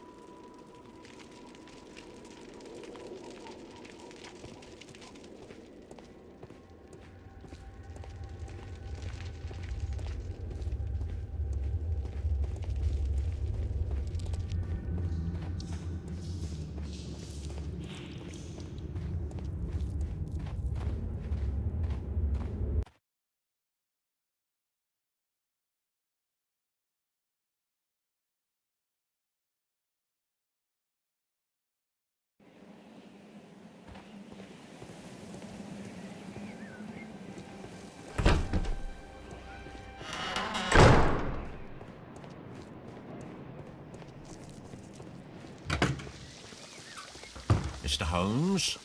Mr. Holmes?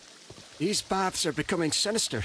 These baths are becoming sinister.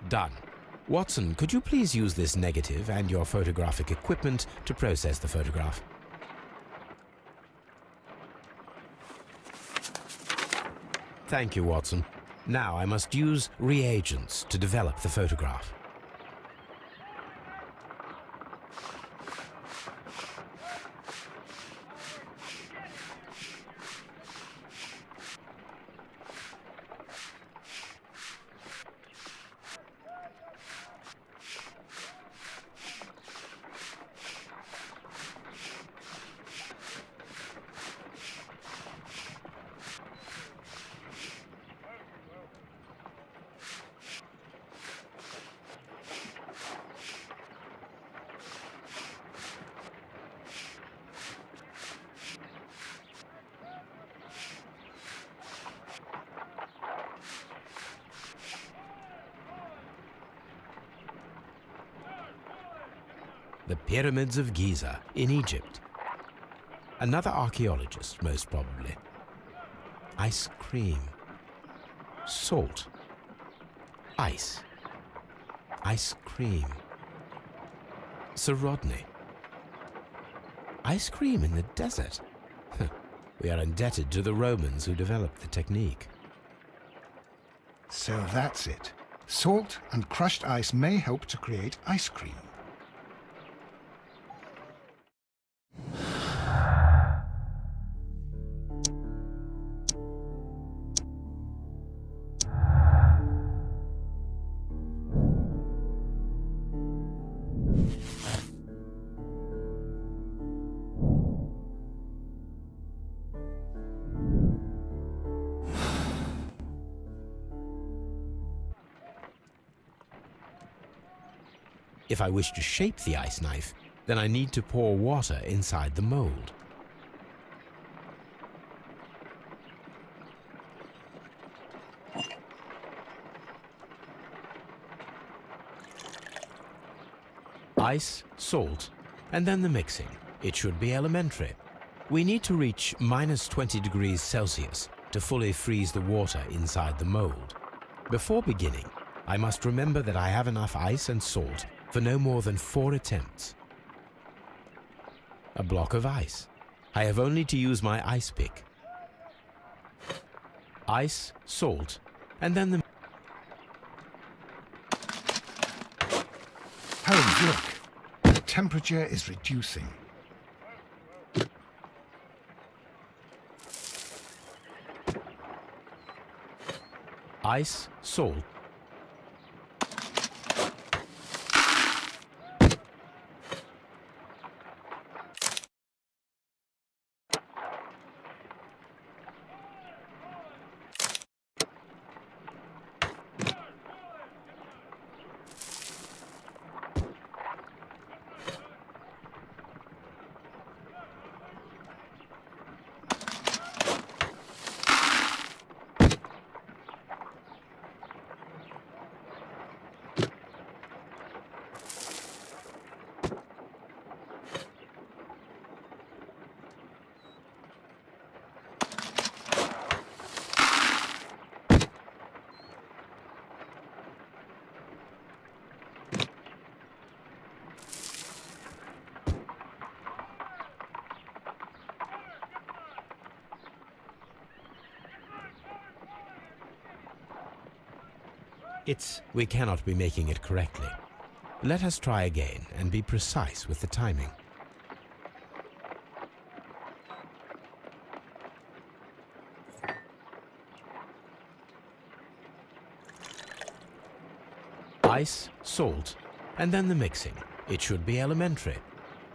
Done. Watson, could you please use this negative and your photographic equipment to process the photograph? Thank you, Watson. Now I must use reagents to develop the photograph. The Pyramids of Giza in Egypt. Another archaeologist, most probably. Ice cream. Salt. Ice. Ice cream. Sir Rodney. Ice cream in the desert. We are indebted to the Romans who developed the technique. So that's it. Salt and crushed ice may help to create ice cream. If I wish to shape the ice knife, then I need to pour water inside the mold. Ice, salt, and then the mixing. It should be elementary. We need to reach -20 degrees Celsius to fully freeze the water inside the mold. Before beginning, I must remember that I have enough ice and salt for no more than 4 attempts. A block of ice. I have only to use my ice pick. Ice, salt, and then the... Holmes, look. The temperature is reducing. Ice, salt. We cannot be making it correctly. Let us try again and be precise with the timing. Ice, salt, and then the mixing. It should be elementary.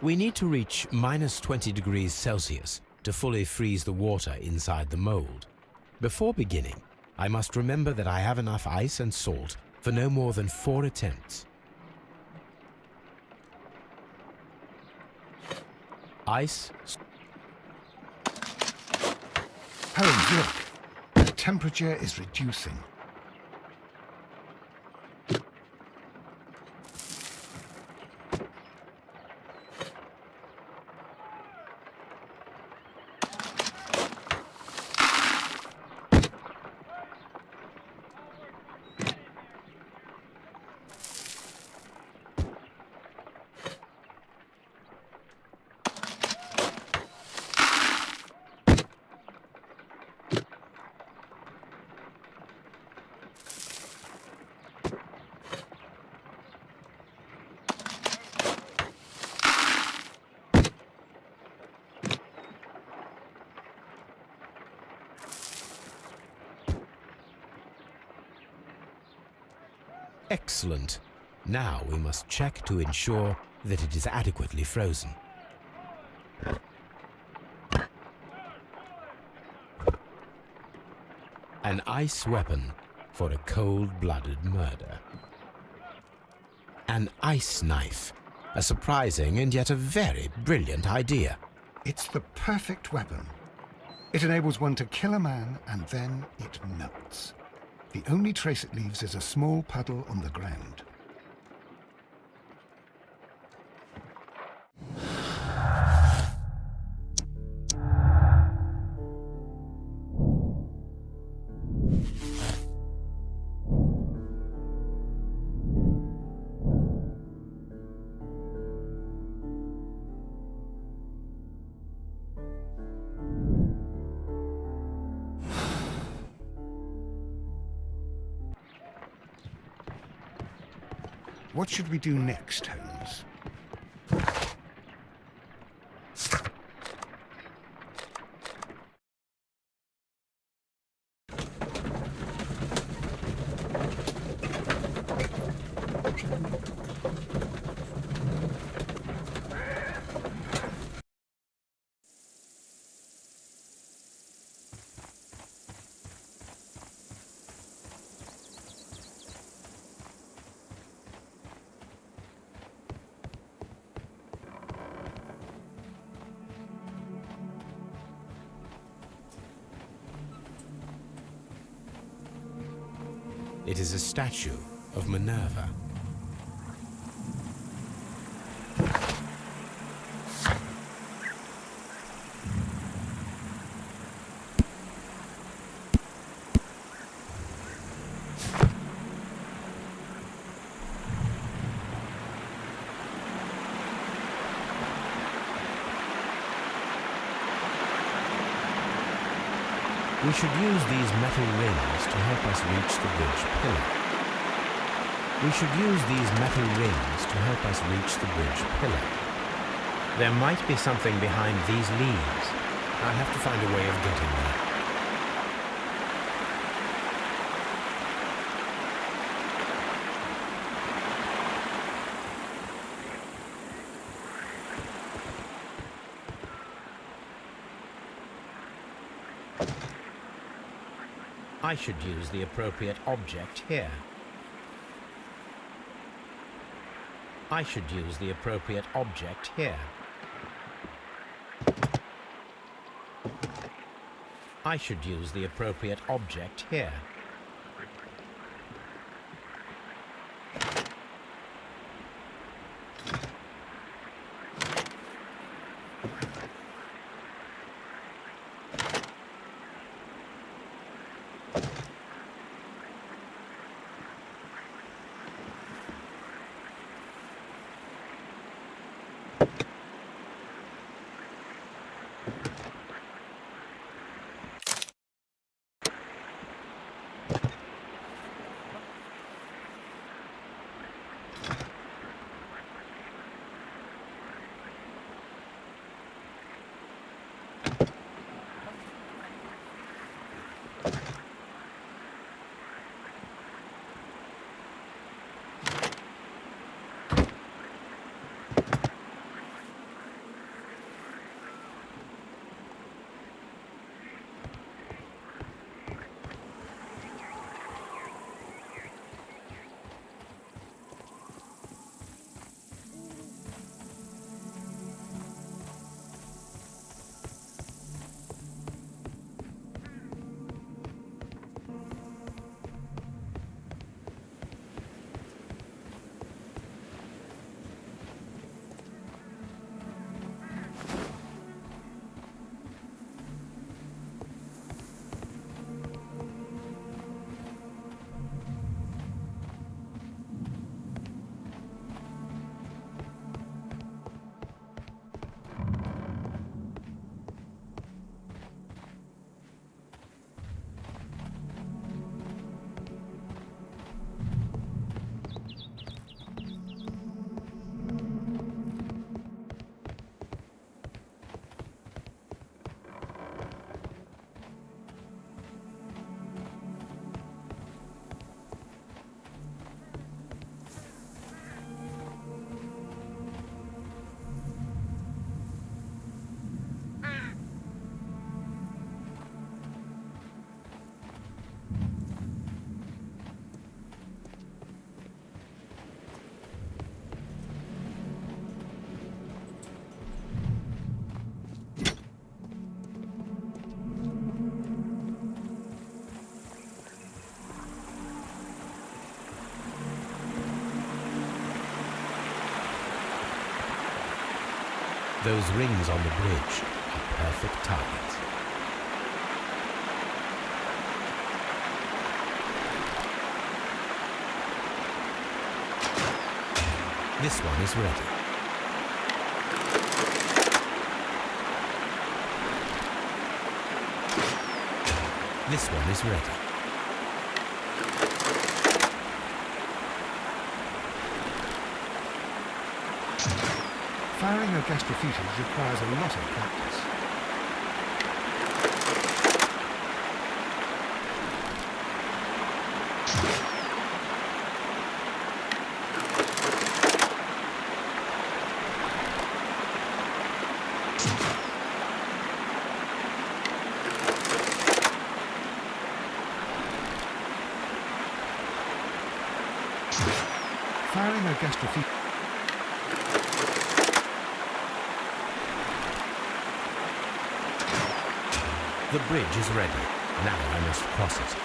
We need to reach -20 degrees Celsius to fully freeze the water inside the mold. Before beginning, I must remember that I have enough ice and salt for no more than 4 attempts. Ice. Holmes, look. The temperature is reducing. Excellent. Now we must check to ensure that it is adequately frozen. An ice weapon for a cold-blooded murder. An ice knife. A surprising and yet a very brilliant idea. It's the perfect weapon. It enables one to kill a man and then it melts. The only trace it leaves is a small puddle on the ground. What should we do next, Holmes? It is a statue of Minerva. We should use these metal rings to help us reach the bridge pillar. We should use these metal rings to help us reach the bridge pillar. There might be something behind these leaves. I'll have to find a way of getting there. I should use the appropriate object here. I should use the appropriate object here. I should use the appropriate object here. Those rings on the bridge are perfect targets. This one is ready. This one is ready. Firing against refusals requires a lot of practice. Firing against refusals. The bridge is ready. Now I must cross it.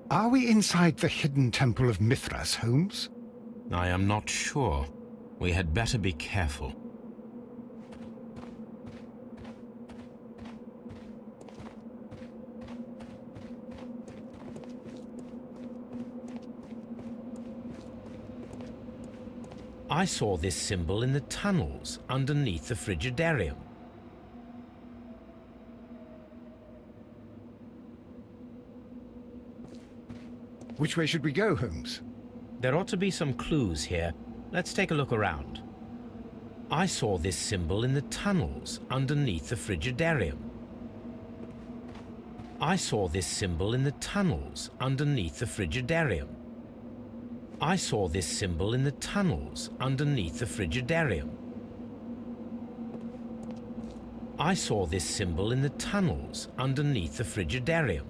Are we inside the hidden temple of Mithras, Holmes? I am not sure. We had better be careful. I saw this symbol in the tunnels underneath the Frigidarium. Which way should we go, Holmes? There ought to be some clues here. Let's take a look around. I saw this symbol in the tunnels underneath the Frigidarium. I saw this symbol in the tunnels underneath the Frigidarium. I saw this symbol in the tunnels underneath the Frigidarium. I saw this symbol in the tunnels underneath the Frigidarium.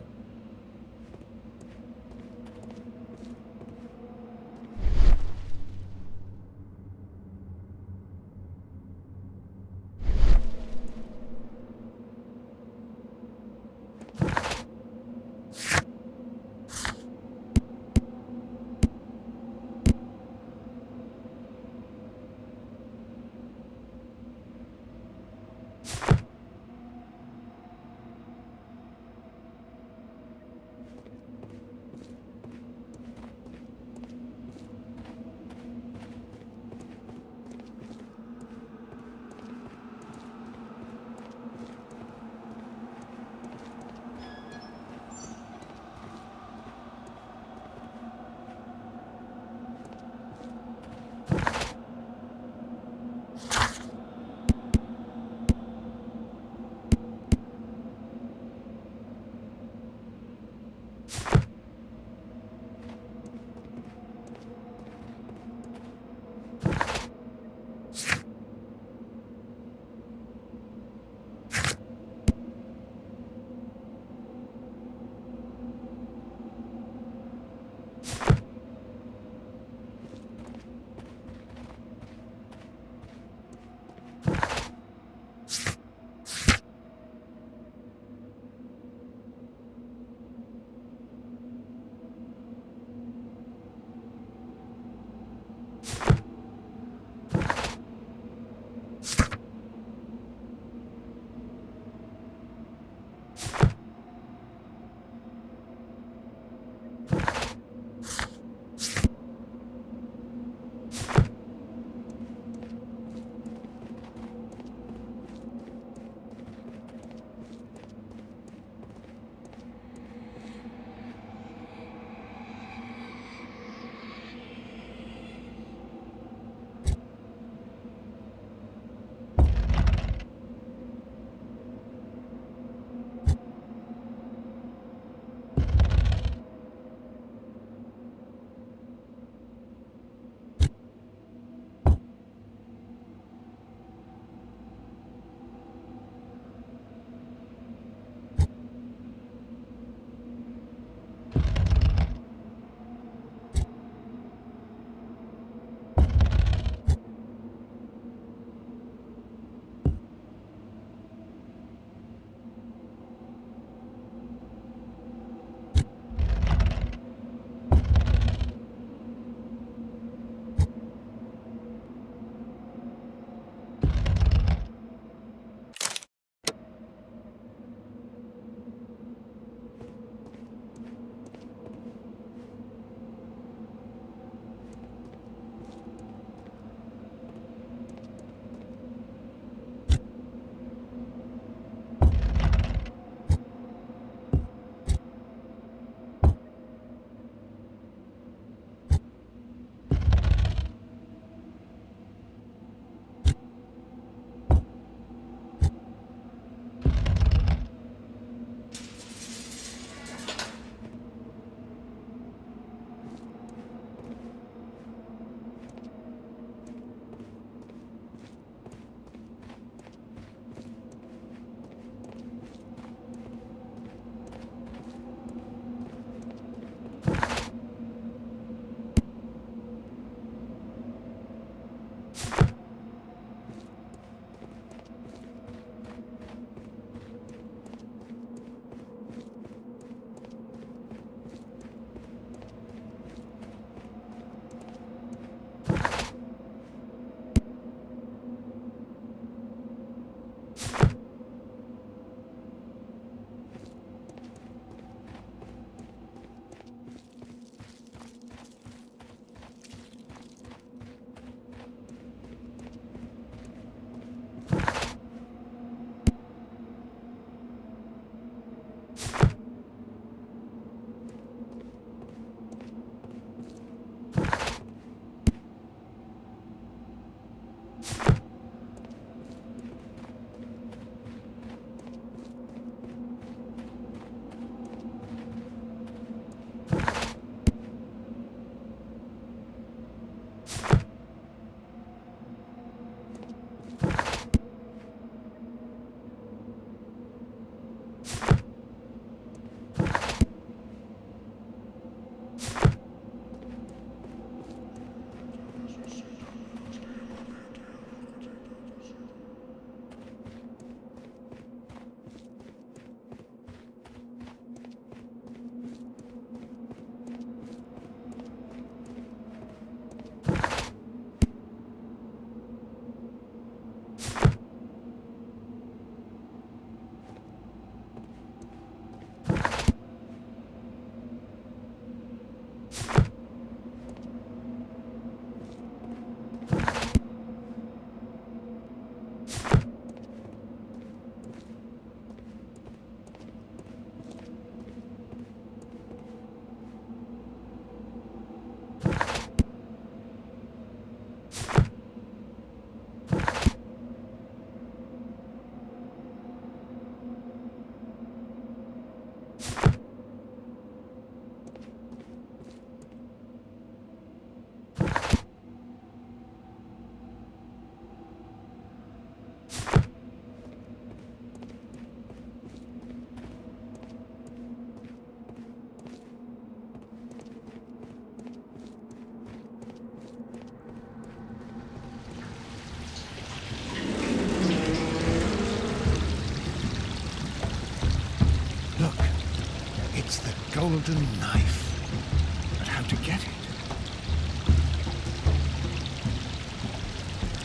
golden knife. But how to get it?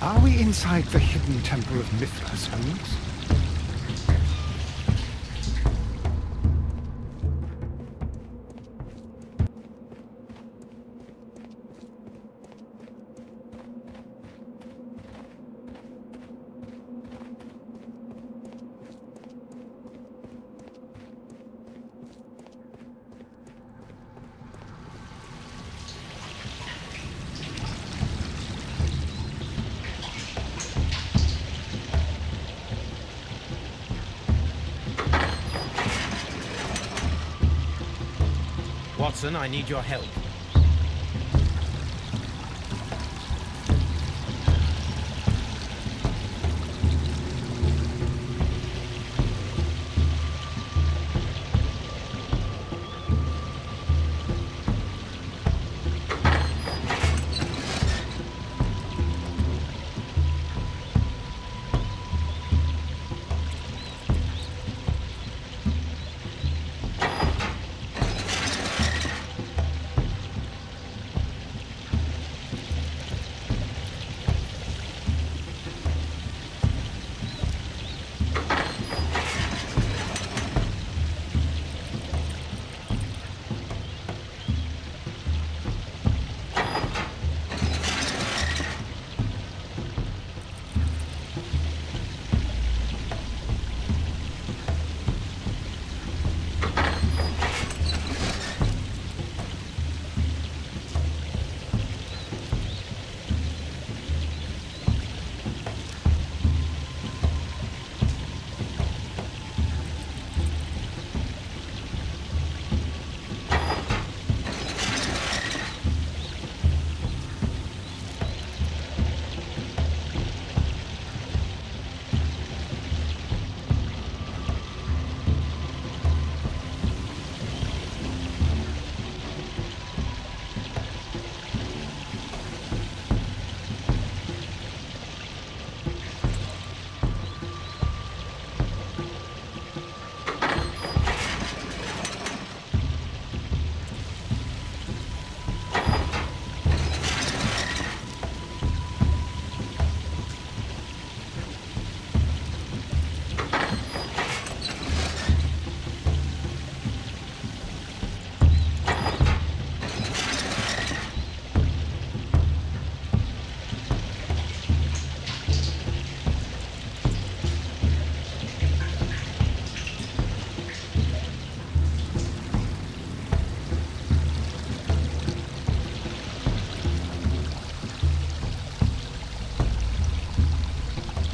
Are we inside the hidden temple of Mithras, Holmes? Watson, I need your help.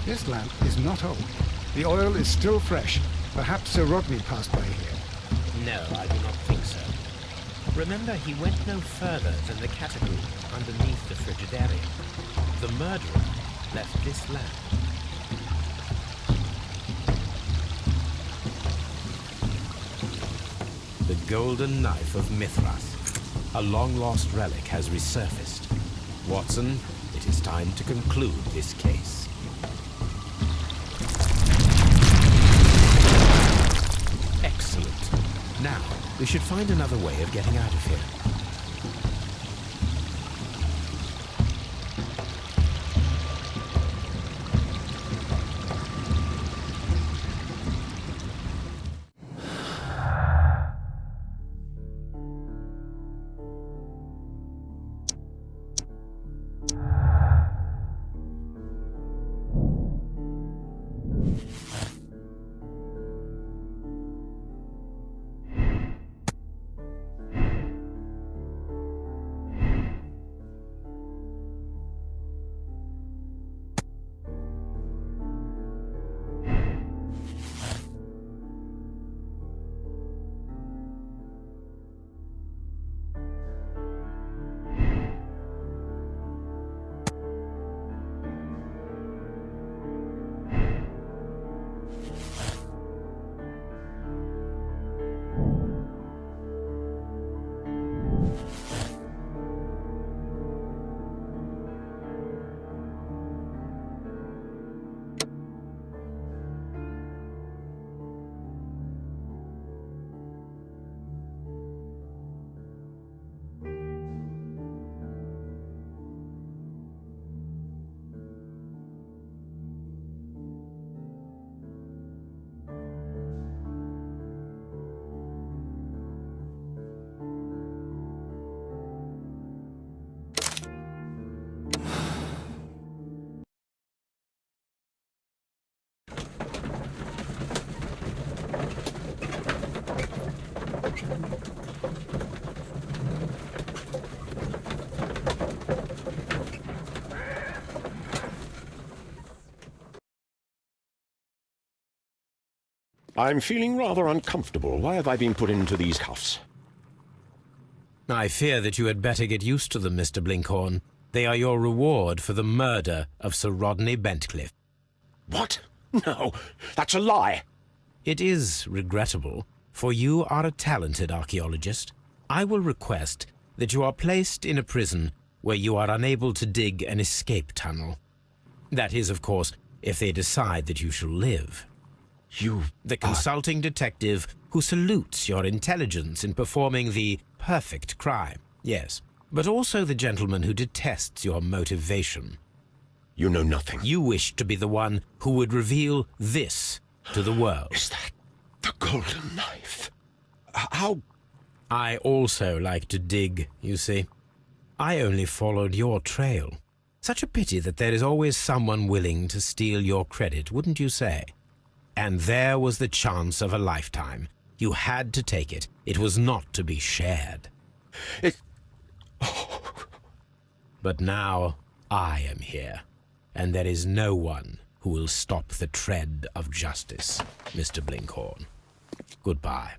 This lamp is not old. The oil is still fresh. Perhaps Sir Rodney passed by here. No, I do not think so. Remember, he went no further than the catacombs underneath the Frigidarium. The murderer left this lamp. The golden knife of Mithras. A long-lost relic has resurfaced. Watson, it is time to conclude this case. Excellent. Now, we should find another way of getting out of here. I'm feeling rather uncomfortable. Why have I been put into these cuffs? I fear that you had better get used to them, Mr. Blinkhorn. They are your reward for the murder of Sir Rodney Bentcliffe. What? No, that's a lie. It is regrettable, for you are a talented archaeologist. I will request that you are placed in a prison where you are unable to dig an escape tunnel. That is, of course, if they decide that you shall live. The consulting detective who salutes your intelligence in performing the perfect crime, yes, but also the gentleman who detests your motivation. You know nothing. You wish to be the one who would reveal this to the world. Is that the golden knife? How? I also like to dig, you see. I only followed your trail. Such a pity that there is always someone willing to steal your credit, wouldn't you say? And there was the chance of a lifetime. You had to take it. It was not to be shared. But now I am here, and there is no one who will stop the tread of justice, Mr. Blinkhorn. Goodbye.